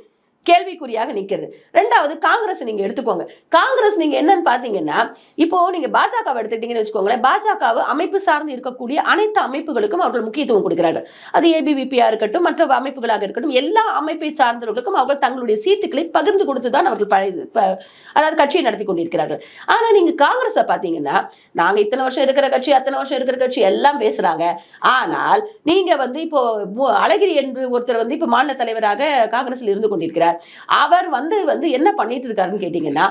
கேள்விக்குறியாக நிக்கிறது. ரெண்டாவது, காங்கிரஸ் நீங்க எடுத்துக்கோங்க. காங்கிரஸ் நீங்க என்னன்னு பாத்தீங்கன்னா, இப்போ நீங்க பாஜக எடுத்துக்கிட்டீங்கன்னு வச்சுக்கோங்களேன். பாஜக அமைப்பு சார்ந்து இருக்கக்கூடிய அனைத்து அமைப்புகளுக்கும் அவர்கள் முக்கியத்துவம் கொடுக்கிறார்கள். அது ஏபிவிபியா இருக்கட்டும், மற்ற அமைப்புகளாக இருக்கட்டும், எல்லா அமைப்பை சார்ந்தவர்களுக்கும் அவர்கள் தங்களுடைய சீட்டுகளை பகிர்ந்து கொடுத்துதான் அவர்கள் அதாவது கட்சியை நடத்தி கொண்டிருக்கிறார்கள். ஆனா நீங்க காங்கிரஸ் பாத்தீங்கன்னா, நாங்க இத்தனை வருஷம் இருக்கிற கட்சி, அத்தனை வருஷம் இருக்கிற கட்சி எல்லாம் பேசுறாங்க. ஆனால் நீங்க இப்போ அழகிரி என்று ஒருத்தர் இப்ப மாநில தலைவராக காங்கிரஸ்ல இருந்து கொண்டிருக்கிறார். அவர் என்ன பண்ணிட்டு இருக்காருன்னு கேட்டீங்கன்னா,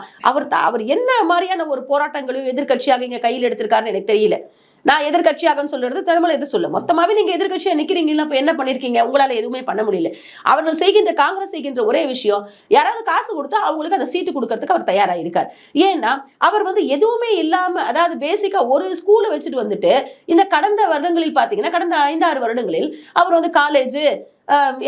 அவர் என்ன மாதிரியான ஒரு போராட்டங்களையும் எதிர்கட்சியாக இங்க கையில் எடுத்திருக்காருன்னு எனக்கு தெரியல. நான் எதிர்கட்சியாக சொல்றது தமிழ் எது சொல்ல மொத்தமாவே நீங்க எதிர்கட்சியா நிக்கிறீங்களா? இப்ப என்ன பண்ணிருக்கீங்க? உங்களால எதுவுமே பண்ண முடியல. அவர்கள் காங்கிரஸ் செய்கின்ற ஒரே விஷயம், யாராவது காசு கொடுத்தா அவங்களுக்கு அந்த சீட்டு கொடுக்கறதுக்கு அவர் தயாரா இருக்கார். ஏன்னா அவர் எதுவுமே இல்லாம, அதாவது பேசிக்கா ஒரு ஸ்கூலை வச்சுட்டு இந்த கடந்த வருடங்களில் பாத்தீங்கன்னா, கடந்த 5-6 வருடங்களில் அவர் காலேஜ்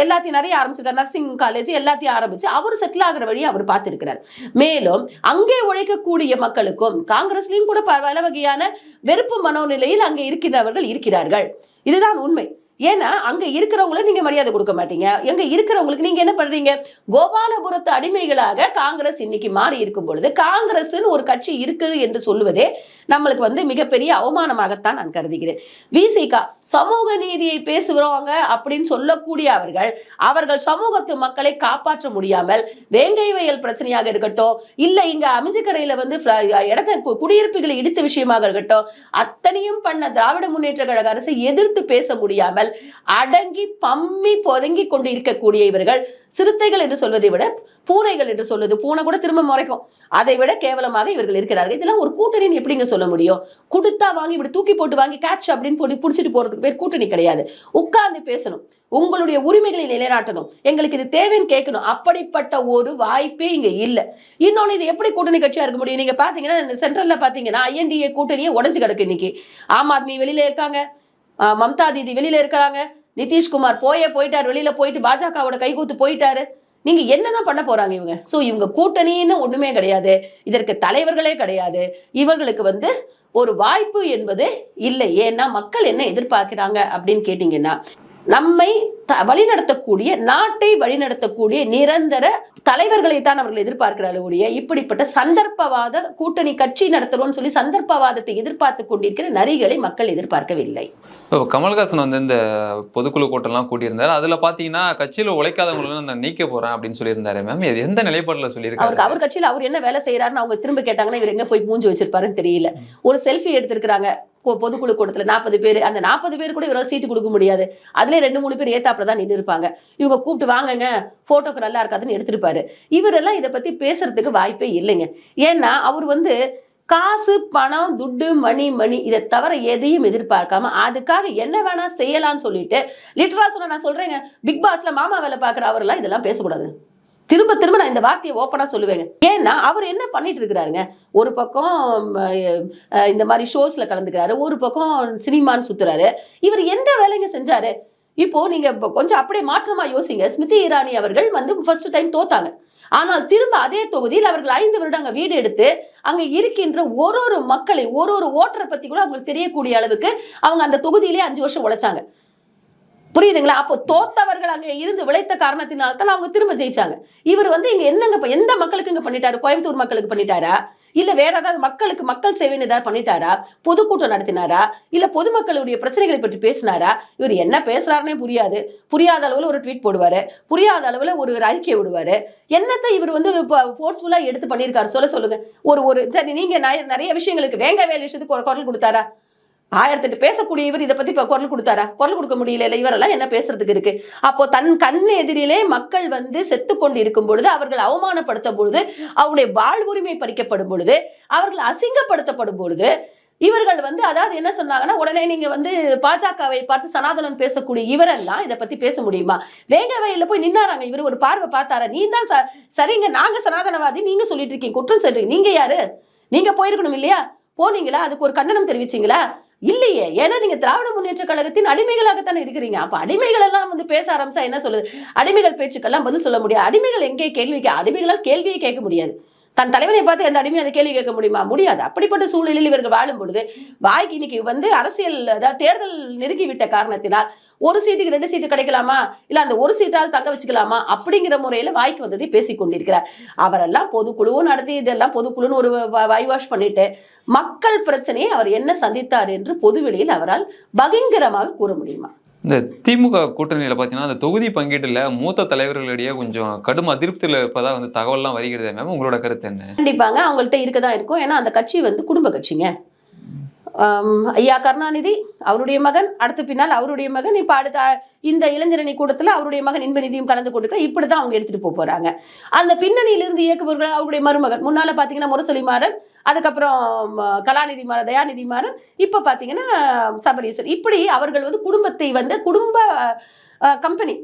எல்லாத்தையும் நிறைய ஆரம்பிச்சிருக்காரு. நர்சிங் காலேஜ் எல்லாத்தையும் ஆரம்பிச்சு அவர் செட்டில் ஆகிற வழியை அவர் பார்த்திருக்கிறார். மேலும் அங்கே உழைக்கக்கூடிய மக்களுக்கும் காங்கிரஸ்லயும் கூட பல வகையான வெறுப்பு மனோநிலையில் அங்கே இருக்கிறவர்கள் இருக்கிறார்கள். இதுதான் உண்மை. ஏன்னா அங்க இருக்கிறவங்களுக்கு நீங்க மரியாதை கொடுக்க மாட்டீங்க. எங்க இருக்கிறவங்களுக்கு நீங்க என்ன பண்றீங்க? கோபாலபுரத்து அடிமைகளாக காங்கிரஸ் இன்னைக்கு மாறி இருக்கும் பொழுது, காங்கிரஸ் ஒரு கட்சி இருக்கு என்று சொல்லுவதே நம்மளுக்கு மிகப்பெரிய அவமானமாகத்தான் நான் கருதுகிறேன். விசிகா சமூக நீதியை பேசுறவங்க அப்படின்னு சொல்லக்கூடிய அவர்கள் சமூகத்து மக்களை காப்பாற்ற முடியாமல், வேங்கை வயல் பிரச்சனையாக இருக்கட்டும், இல்ல இங்க அமிஞ்சக்கரையில இடத்த குடியிருப்புகளை இடித்த விஷயமாக இருக்கட்டும், அத்தனையும் பண்ண திராவிட முன்னேற்ற கழக அரசை எதிர்த்து பேச முடியாமல் அடங்கி பம்மி பொதங்கி கொண்டு இருக்கக்கூடிய இவர்கள் சிறுத்தைகள் என்று சொல்வதை விட பூனைகள் என்று சொல்வது, பூனை கூட திரும்ப முறைக்கும், அதை விட கேவலமாக இவர்கள் இருக்கிறார்கள். இதெல்லாம் ஒரு கூட்டணின்னு எப்படிங்க சொல்ல முடியும்? கொடுத்தா வாங்கி இப்படி தூக்கி போட்டு வாங்கி கேட்ச் அப்படின்னு போட்டு புடிச்சிட்டு போறதுக்கு பேர் கூட்டணி கிடையாது. உட்கார்ந்து பேசணும், உங்களுடைய உரிமைகளை நிலைநாட்டணும், எங்களுக்கு இது தேவைன்னு கேட்கணும். அப்படிப்பட்ட ஒரு வாய்ப்பே இங்க இல்ல. இன்னொன்னு, இது எப்படி கூட்டணி கட்சியா இருக்க முடியும்? நீங்க பாத்தீங்கன்னா இந்த சென்ட்ரல்ல பாத்தீங்கன்னா INDA கூட்டணியே உடஞ்சு கிடக்கு. இன்னைக்கு ஆம் ஆத்மி வெளியில இருக்காங்க, மம்தா தீதி வெளியில இருக்கிறாங்க, நிதிஷ்குமார் போயிட்டாரு, வெளியில போயிட்டு பாஜகவோட கைகூத்து போயிட்டாரு. நீங்க என்னதான் பண்ண போறாங்க இவங்க? சோ இவங்க கூட்டணின்னு ஒண்ணுமே கிடையாது, இதற்கு தலைவர்களே கிடையாது. இவங்களுக்கு ஒரு வாய்ப்பு என்பது இல்லை. ஏன்னா மக்கள் என்ன எதிர்பார்க்கிறாங்க அப்படின்னு கேட்டீங்கன்னா, நம்மை வழிநடத்தக்கூடிய, நாட்டை வழிநடத்தக்கூடிய நிரந்தர தலைவர்களை தான் அவர்கள் எதிர்பார்க்கிறார்கள். இப்படிப்பட்ட சந்தர்ப்பவாத கூட்டணி கட்சி நடத்தணும்னு சொல்லி சந்தர்ப்பவாதத்தை எதிர்பார்த்து கொண்டிருக்கிற நரிகளை மக்கள் எதிர்பார்க்கவில்லை.
கமல்ஹாசன் இந்த பொதுக்குழு கூட்டம்லாம் கூட்டியிருந்தாரு. அதுல பாத்தீங்கன்னா கட்சியில உழைக்காதவங்களும் நான் நீக்க போறேன் அப்படின்னு சொல்லியிருந்தாரு. மேம், இது எந்த நிலைப்பாடுல சொல்லியிருக்காரு? அவர்
கட்சியில அவர் என்ன வேலை செய்யறாருன்னு அவங்க திரும்ப கேட்டாங்கன்னா இவர் எங்க போய் மூஞ்சி வச்சிருப்பாருன்னு தெரியல. ஒரு செல்ஃபி எடுத்திருக்கிறாங்க பொதுக்குழு கூட்டத்துல 40 பேர். அந்த 40 பேர் கூட இவரால் சீட்டு கொடுக்க முடியாது. அதுல 2-3 பேர் ஏத்தாப்புல தான் நின்று இருப்பாங்க. இவங்க கூப்பிட்டு வாங்கங்க போட்டோக்கு நல்லா இருக்காதுன்னு எடுத்திருப்பாரு. இவரெல்லாம் இதை பத்தி பேசுறதுக்கு வாய்ப்பே இல்லைங்க. ஏன்னா அவர் காசு, பணம், துட்டு, மணி இதை தவிர எதையும் எதிர்பார்க்காம அதுக்காக என்ன வேணா செய்யலாம்னு சொல்லிட்டு, லிட்டரா சொன்னா நான் சொல்றேங்க, பிக் பாஸ்ல மாமா வேலை பாக்குற அவரெல்லாம் இதெல்லாம் பேசக்கூடாது. திரும்ப திரும்ப நான் இந்த வார்த்தையை ஓப்பனா சொல்லுவேங்க. ஏன்னா அவர் என்ன பண்ணிட்டு இருக்கிறாருங்க? ஒரு பக்கம் இந்த மாதிரி ஷோஸ்ல கலந்துக்கிறாரு, ஒரு பக்கம் சினிமான்னு சுத்துறாரு. இவர் எந்த வேலைங்க செஞ்சாரு? இப்போ நீங்க கொஞ்சம் அப்படியே மாற்றமா யோசிங்க. ஸ்மிருதி இரானி அவர்கள் ஃபர்ஸ்ட் டைம் தோத்தாங்க. ஆனால் திரும்ப அதே தொகுதியில் அவர்கள் 5 வருடம் அங்க வீடு எடுத்து அங்க இருக்கின்ற ஒரு மக்களை, ஒரு ஓட்டரை பத்தி கூட அவங்களுக்கு தெரியக்கூடிய அளவுக்கு அவங்க அந்த தொகுதியிலே 5 வருஷம் உழைச்சாங்க. புரியுதுங்களா? அப்போ தோத்தவர்கள் அங்க இருந்து விளைத்த காரணத்தினால்தான் அவங்க திரும்ப ஜெயிச்சாங்க. இவர் இங்க என்னங்க எந்த மக்களுக்கு இங்க பண்ணிட்டாரு? கோயம்புத்தூர் மக்களுக்கு பண்ணிட்டாரா? இல்ல வேற ஏதாவது மக்கள் சேவைன்னு ஏதாவது பண்ணிட்டாரா? பொதுக்கூட்டம் நடத்தினாரா? இல்ல பொதுமக்களுடைய பிரச்சனைகளை பற்றி பேசினாரா? இவர் என்ன பேசுறாருன்னே புரியாது. புரியாத அளவுல ஒரு ட்வீட் போடுவாரு, புரியாத அளவுல ஒரு அறிக்கை விடுவாரு. என்னத்தை இவர் ஃபோர்ஸ்ஃபுல்லா எடுத்து பண்ணியிருக்காரு சொல்லுங்க. நீங்க நிறைய விஷயங்களுக்கு வேங்க வேலை விஷயத்துக்கு ஒரு குரல் கொடுத்தாரா? 1008 பேசக்கூடிய இவர் இதை பத்தி குரல் கொடுத்தாரா? குரல் கொடுக்க முடியல. இவரெல்லாம் என்ன பேசுறதுக்கு இருக்கு? அப்போ தன் கண் எதிரிலே மக்கள் செத்து கொண்டு இருக்கும் பொழுது, அவர்கள் அவமானப்படுத்தும் பொழுது, அவருடைய வாழ்வுரிமை பறிக்கப்படும் பொழுது, அவர்கள் அசிங்கப்படுத்தப்படும் பொழுது, இவர்கள் வந்து அதாவது என்ன சொன்னாங்கன்னா, உடனே நீங்க வந்து பாஜகவை பார்த்து சனாதனம் பேசக்கூடிய இவரெல்லாம் இதை பத்தி பேச முடியுமா? வேங்க வயல்ல போய் நின்னாராங்க. இவர் ஒரு பார்வை பார்த்தாரா? நீ தான் சரிங்க, நாங்க சனாதனவாதி, நீங்க சொல்லிட்டு இருக்கீங்க, குற்றம் சொல்றீங்க. நீங்க யாரு? நீங்க போயிருக்கணும் இல்லையா? போனீங்களா? அதுக்கு ஒரு கண்டனம் தெரிவிச்சீங்களா? இல்லையே. ஏன்னா நீங்க திராவிட முன்னேற்ற கழகத்தின் அடிமைகளாகத்தானே இருக்கிறீங்க. அப்ப அடிமைகள் எல்லாம் வந்து பேச ஆரம்பிச்சா என்ன சொல்லுது? அடிமைகள் பேச்சுக்கெல்லாம் பதில் சொல்ல முடியாது. அடிமைகள் எங்கே அடிமைகளால் கேள்வியே கேட்க முடியாது. தன் தலைவனை பார்த்து எந்த அடிமையும் அதை கேள்வி கேட்க முடியுமா? முடியாது. அப்படிப்பட்ட சூழ்நிலையில் இவர்கள் வாழும் பொழுது வாய்க்கு இன்னைக்கு வந்து அரசியல் அதாவது தேர்தல் நெருங்கிவிட்ட காரணத்தினால் ஒரு சீட்டுக்கு 2 சீட்டு கிடைக்கலாமா, இல்ல அந்த ஒரு சீட்டால் தங்க வச்சுக்கலாமா அப்படிங்கிற முறையில வாய்க்கு வந்ததை பேசிக் கொண்டிருக்கிறார். அவரெல்லாம் பொதுக்குழுவும் நடத்தி இதெல்லாம் பொதுக்குழுன்னு ஒரு வைவாஷ் பண்ணிட்டு மக்கள் பிரச்சனையை அவர் என்ன சந்தித்தார் என்று பொதுவெளியில் அவரால் பகிங்கரமாக கூற முடியுமா?
இந்த திமுக கூட்டணியில பாத்தீங்கன்னா அந்த தொகுதி பங்கீட்டுல மூத்த தலைவர்களிடையே கொஞ்சம் கடும் அதிருப்தியில் இருப்பதா வந்து தகவல்லாம் வருகிறது மேம். உங்களோட கருத்து என்ன?
கண்டிப்பாங்க அவங்கள்ட்ட இருக்கதான் இருக்கும். ஏன்னா அந்த கட்சி வந்து குடும்ப கட்சிங்க. ஐயா கருணாநிதி, அவருடைய மகன், அடுத்த பின்னால் அவருடைய மகன், இப்ப அடுத்த இந்த இளைஞரணி கூட்டத்துல அவருடைய மகன் இன்பநிதியும் கலந்து கொண்டிருக்க. இப்படிதான் அவங்க எடுத்துட்டு போறாங்க. அந்த பின்னணியிலிருந்து இயக்குபவர்கள் அவருடைய மருமகன், முன்னால பாத்தீங்கன்னா முரசொலி மாறன், அதுக்கப்புறம் கலாநிதி மாறன், தயாநிதி மாறன், இப்ப பாத்தீங்கன்னா சபரீசன். இப்படி அவர்கள் வந்து குடும்பத்தை வந்து குடும்ப கம்பெனி,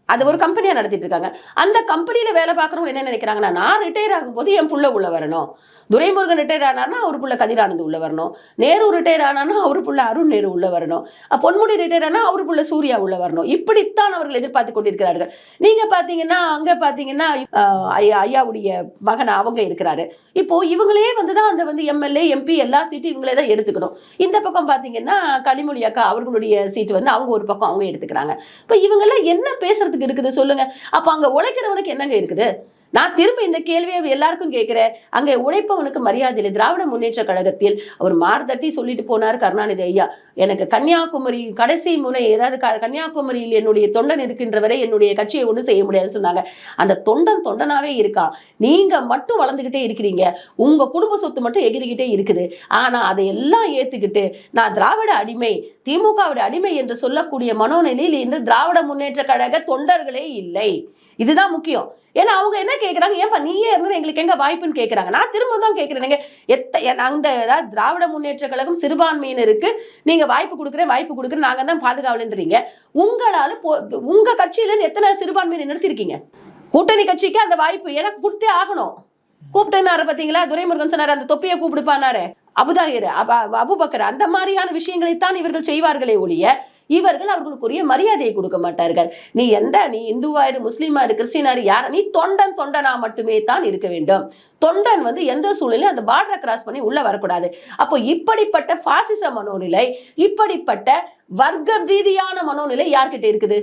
அது ஒரு கம்பெனியா நடத்திட்டு இருக்காங்க. அந்த கம்பெனியில வேலை பார்க்கறவங்க என்ன நினைக்கிறாங்கன்னா, நான் ரிட்டையர் ஆகும் போது என் புள்ள உள்ள வரணும். துரைமுருகன் ரிட்டையர் ஆனார்னா அவர் புள்ள கதிரானந்த் உள்ள வரணும். நேரு ரிட்டையர் ஆனானா அவர் புள்ள அருண் நேரு உள்ள வரணும். பொன்முடி ரிட்டையர் ஆனா அவர் புள்ள சூர்யா உள்ள வரணும். இப்படித்தான் அவர்கள் எதிர்பார்த்து கொண்டிருக்கிறார்கள். நீங்க பாத்தீங்கன்னா அங்க பாத்தீங்கன்னா ஐயாவுடைய மகன் அவங்க இருக்கிறாரு. இப்போ இவங்களே வந்துதான் அந்த வந்து எம்எல்ஏ எம்பி எல்லா சீட்டும் இவங்களே தான் எடுத்துக்கணும். இந்த பக்கம் பாத்தீங்கன்னா கனிமொழி அக்கா அவர்களுடைய சீட்டு வந்து அவங்க ஒரு பக்கம் அவங்க எடுத்துக்கிறாங்க. இப்ப இவங்க எல்லாம் என்ன பேசுறதுக்கு இருக்குது சொல்லுங்க? அப்ப அங்க உழைக்கிறவனுக்கு என்னங்க இருக்குது? நான் திரும்ப இந்த கேள்வியை எல்லாருக்கும் கேட்கிறேன். அங்கே உழைப்பவனுக்கு மரியாதை இல்லை. திராவிட முன்னேற்ற கழகத்தில் அவர் மார்தட்டி சொல்லிட்டு போனார் கருணாநிதி ஐயா, எனக்கு கன்னியாகுமரி கடைசி முனை, ஏதாவது கன்னியாகுமரியில் என்னுடைய தொண்டன் இருக்கின்ற வரை என்னுடைய கட்சியை ஒன்றும் செய்ய முடியாதுன்னு சொன்னாங்க. அந்த தொண்டனாவே இருக்கா. நீங்க மட்டும் வளர்ந்துகிட்டே இருக்கிறீங்க, உங்க குடும்ப சொத்து மட்டும் எகிரிக்கிட்டே இருக்குது. ஆனா அதையெல்லாம் ஏத்துக்கிட்டு நான் திராவிட அடிமை, திமுகவோட அடிமை என்று சொல்லக்கூடிய மனோநிலையில் இன்று திராவிட முன்னேற்ற கழக தொண்டர்களே இல்லை. இதுதான் முக்கியம். ஏன்னா அவங்க என்ன கேட்கறாங்க, ஏன்பா நீயே இருந்தா எங்களுக்கு எங்க வாய்ப்புன்னு கேட்கறாங்க. நான் திரும்ப தான் கேட்கிறேன், அந்த திராவிட முன்னேற்ற கழகம் சிறுபான்மையினருக்கு நீங்க வாய்ப்பு கொடுக்குறேன் நாங்க தான் பாதுகாவலன்றீங்க. உங்களால உங்க கட்சியில இருந்து எத்தனை சிறுபான்மையினர் நிறுத்திருக்கீங்க? கூட்டணி கட்சிக்கு அந்த வாய்ப்பு எனக்கு கொடுத்தே ஆகணும். கூப்பிட்டுனாரு பாத்தீங்களா, துரைமுருகன் சொன்னாரு அந்த தொப்பியை கூப்பிடுப்பானாரு, அபுதாகிர் அபுபக்கர், அந்த மாதிரியான விஷயங்களைத்தான் இவர்கள் செய்வார்களே ஒழிய இவர்கள் அவர்களுக்குரிய மரியாதையை கொடுக்க மாட்டார்கள். நீ இந்துவாயிரு, முஸ்லீமாயிரு, கிறிஸ்டினாரு, யார நீ தொண்டனா மட்டுமே தான் இருக்க வேண்டும். தொண்டன் வந்து எந்த சூழ்நிலையும் அந்த பார்டரை கிராஸ் பண்ணி உள்ள வரக்கூடாது. அப்போ இப்படிப்பட்ட பாசிச மனோநிலை, இப்படிப்பட்ட வர்க்க ரீதியான மனோநிலை யார்கிட்ட இருக்குது?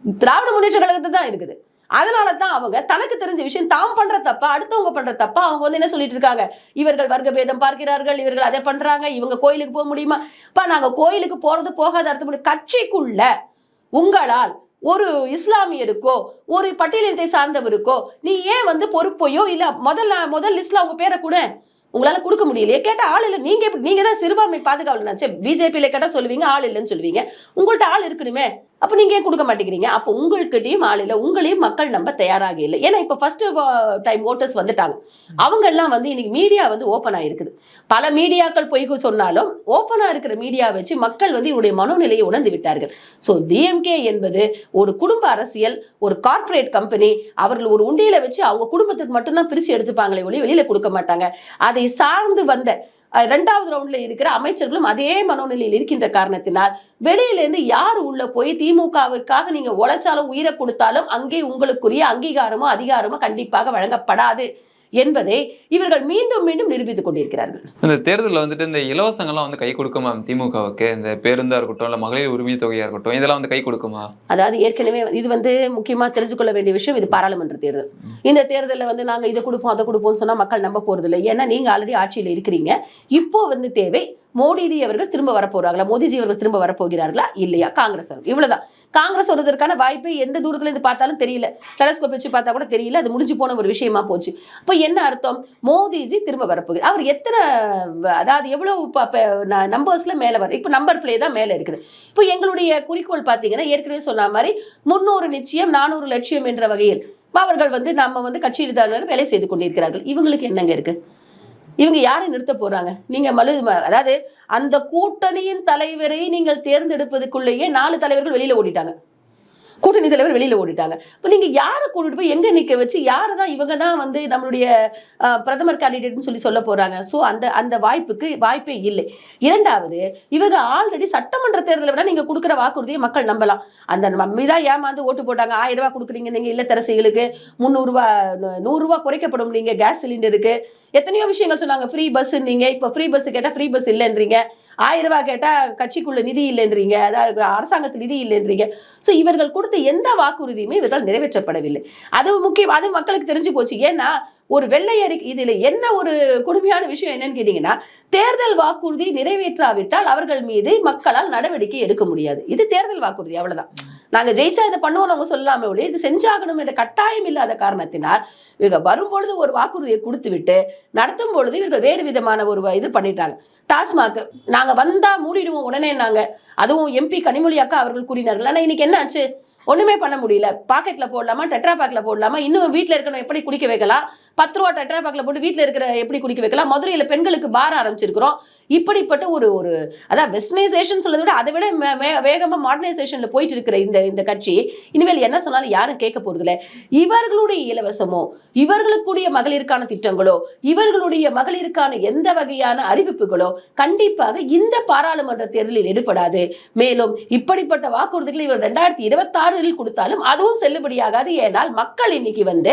திராவிட முன்னேற்ற கழகத்தை தான் இருக்குது. அதனாலதான் அவங்க தனக்கு தெரிஞ்ச விஷயம் தாம் பண்ற தப்பா அடுத்தவங்க பண்ற தப்பா அவங்க வந்து என்ன சொல்லிட்டு இருக்காங்க, இவர்கள் வர்க்க பேதம் பார்க்கிறார்கள், இவர்கள் அதை பண்றாங்க, இவங்க கோயிலுக்கு போக முடியுமா? நாங்க கோயிலுக்கு போறது போகாத அர்த்தம். கட்சிக்குள்ள உங்களால் ஒரு இஸ்லாமியருக்கோ ஒரு பட்டியலினத்தை சார்ந்தவருக்கோ நீ ஏன் வந்து பொறுப்பையோ இல்ல முதல் லிஸ்ட்ல அவங்க பேரை கூட உங்களால கொடுக்க முடியலையே? கேட்டா ஆள் இல்லை. நீங்க தான் சிறுபான்மை பாதுகாவலர். பிஜேபியில கேட்டா சொல்லுவீங்க ஆள் இல்லைன்னு சொல்லுவீங்க. உங்கள்ட்ட ஆள் இருக்கணுமே, அப்ப நீங்க ஏன் கொடுக்க மாட்டேங்கிறீங்க? அப்ப உங்கள்கிட்டயும் ஆள் இல்லை, உங்களையும் மக்கள் நம்ப தயாராக இல்லை. ஏன்னா இப்ப ஃபர்ஸ்ட் டைம் ஓட்டர்ஸ் வந்துட்டாங்க. அவங்க எல்லாம் வந்து இன்னைக்கு மீடியா வந்து ஓப்பன் ஆயிருக்குது. பல மீடியாக்கள் பொய் சொன்னாலும் ஓப்பனா இருக்கிற மீடியா வச்சு மக்கள் வந்து இவருடைய மனோநிலையை உணர்ந்து விட்டார்கள். சோ டிஎம்கே என்பது ஒரு குடும்ப அரசியல், ஒரு கார்பரேட் கம்பெனி. அவர்கள் ஒரு உண்டியில வச்சு அவங்க குடும்பத்துக்கு மட்டும்தான் பிரிச்சு எடுத்துப்பாங்களே ஒழிய வெளியில கொடுக்க மாட்டாங்க. அதை சார்ந்து வந்த 2வது ரவுண்ட்ல இருக்கிற அமைச்சர்களும் அதே மனோநிலையில் இருக்கின்ற காரணத்தினால் வெளியில இருந்து யார் உள்ள போய் திமுகவிற்காக நீங்க உழைச்சாலும் உயிரை கொடுத்தாலும் அங்கே உங்களுக்குரிய அங்கீகாரமோ அதிகாரமோ கண்டிப்பாக வழங்கப்படாது என்பதை இவர்கள் மீண்டும் மீண்டும் நிரூபித்துக் கொண்டிருக்கிறார்கள்.
இந்த தேர்தலில் வந்துட்டு இந்த இலவசங்கள்லாம் வந்து கை கொடுக்குமா திமுகவுக்கு? இந்த பேருந்தா இருக்கட்டும், இல்ல மகளிர் உரிமை தொகையா இருக்கட்டும், இதெல்லாம் வந்து கை கொடுக்குமா?
அதாவது ஏற்கனவே இது வந்து முக்கியமா தெரிஞ்சு கொள்ள வேண்டிய விஷயம். இது பாராளுமன்ற தேர்தல். இந்த தேர்தலில் வந்து நாங்க இதை கொடுப்போம் அதை கொடுப்போம்னு சொன்னா மக்கள் நம்ப போறது இல்லை. ஏன்னா நீங்க ஆல்ரெடி ஆட்சியில் இருக்கிறீங்க. இப்போ வந்து தேவை மோடிஜி அவர்கள் திரும்ப வரப்போறாங்களா, மோடிஜி அவர்கள் திரும்ப வரப்போகிறார்களா இல்லையா, காங்கிரஸ் வரும். இவ்வளவுதான். காங்கிரஸ் வருவதற்கான வாய்ப்பு எந்த தூரத்துல இருந்து பார்த்தாலும் தெரியல. டெலஸ்கோப் வச்சு பார்த்தா கூட தெரியல. அது முடிஞ்சு போன ஒரு விஷயமா போச்சு. அப்ப என்ன அர்த்தம்? மோடிஜி திரும்ப வரப்போகிறார். அவர் எத்தனை, அதாவது எவ்வளவு நம்பர்ஸ்ல மேல வர, இப்ப நம்பர் பிளே தான் மேல இருக்குது. இப்போ எங்களுடைய குறிக்கோள் பாத்தீங்கன்னா ஏற்கனவே சொன்ன மாதிரி 300 நிச்சயம் 400 லட்சியம் என்ற வகையில் அவர்கள் வந்து நம்ம வந்து கட்சியில் வேலை செய்து கொண்டிருக்கிறார்கள். இவங்களுக்கு என்னங்க இருக்கு? இவங்க யாரை நிறுத்த போறாங்க? நீங்க அதாவது அந்த கூட்டணியின் தலைவரை நீங்கள் தேர்ந்தெடுப்பதுக்குள்ளேயே 4 தலைவர்கள் வெளியில ஓடிட்டாங்க. கூட்டணி தலைவர் வெளியில ஓடிட்டாங்க. இப்ப நீங்க யாரை கூட்டிட்டு போய் எங்க நிக்க வச்சு யாரை தான் இவங்க தான் வந்து நம்மளுடைய பிரதமர் கேண்டிடேட்னு சொல்ல போறாங்க? சோ அந்த வாய்ப்பே இல்லை. இரண்டாவது, இவங்க ஆல்ரெடி சட்டமன்ற தேர்தலை விட நீங்க கொடுக்குற வாக்குறுதியை மக்கள் நம்பலாம். அந்த மம்மிதான் ஏமாந்து ஓட்டு போட்டாங்க. 1000 ரூபாய் கொடுக்குறீங்க நீங்க இல்லத்தரசிகளுக்கு, 300 ரூபாய் 100 ரூபாய் குறைக்கப்படும் நீங்க கேஸ் சிலிண்டருக்கு, எத்தனையோ விஷயங்கள் சொன்னாங்க. ஃப்ரீ பஸ் நீங்க இப்ப ஃப்ரீ பஸ் கேட்டா ஃப்ரீ பஸ் இல்லைன்றீங்க. 1000 ரூபாய் கேட்டா கட்சிக்குள்ள நிதி இல்லைன்றீங்க, அதாவது அரசாங்கத்து நிதி இல்லைன்றீங்க. சோ இவர்கள் கொடுத்த எந்த வாக்குறுதியுமே இவர்கள் நிறைவேற்றப்படவில்லை. அது முக்கியம், அது மக்களுக்கு தெரிஞ்சு போச்சு. ஏன்னா ஒரு வெள்ளை அறிக்கை, இதுல என்ன ஒரு கொடுமையான விஷயம் என்னன்னு கேட்டீங்கன்னா, தேர்தல் வாக்குறுதி நிறைவேற்றாவிட்டால் அவர்கள் மீது மக்களால் நடவடிக்கை எடுக்க முடியாது. இது தேர்தல் வாக்குறுதி, அவ்வளவுதான். நாங்க ஜெயிச்சா இதை பண்ணுவோம் அவங்க சொல்லாம ஒழிய இது செஞ்சாகணும் என்ற கட்டாயம் இல்லாத காரணத்தினால் இவங்க வரும்பொழுது ஒரு வாக்குறுதியை கொடுத்து விட்டு நடத்தும் பொழுது இவர்கள் வேறு விதமான ஒரு இது பண்ணிட்டாங்க. டாஸ்மாக் நாங்க வந்தா மூடிடுவோம் உடனே நாங்க, அதுவும் எம்பி கனிமொழி அக்கா அவர்கள் கூறினார்கள். ஆனா இன்னைக்கு என்ன ஆச்சு? ஒண்ணுமே பண்ண முடியல. பாக்கெட்ல போடலாமா, டெட்ரா பேக்ல போடலாமா, இன்னும் வீட்டுல இருக்கணும் எப்படி குடிக்க வைக்கலாம், 10 ரூபா டெட்ரா பேக்ல போட்டு வீட்டுல இருக்கிற எப்படி குடிக்க வைக்கலாம், மதுரையில பெண்களுக்கு பார் ஆரம்பிச்சிருக்கிறோம். இப்படிப்பட்ட ஒரு அதான் வெஸ்டர்னைசேஷன் சொல்றதை விட அதை விட வேகமா மாடர்னைசேஷன்ல போயிட்டு இருக்கிற இந்த கட்சி இனிமேல் என்ன சொன்னாலும் யாரும் கேட்க போறது இல்லை. இவர்களுடைய இலவசமோ, இவர்களுக்குடைய மகளிருக்கான திட்டங்களோ, இவர்களுடைய மகளிருக்கான எந்த வகையான அறிவிப்புகளோ கண்டிப்பாக இந்த பாராளுமன்ற தேர்தலில் எடுபடாது. மேலும் இப்படிப்பட்ட வாக்குறுதிகளை இவர் 2026 கொடுத்தாலும் அதுவும் செல்லுபடியாகாது. ஏனால் மக்கள் இன்னைக்கு வந்து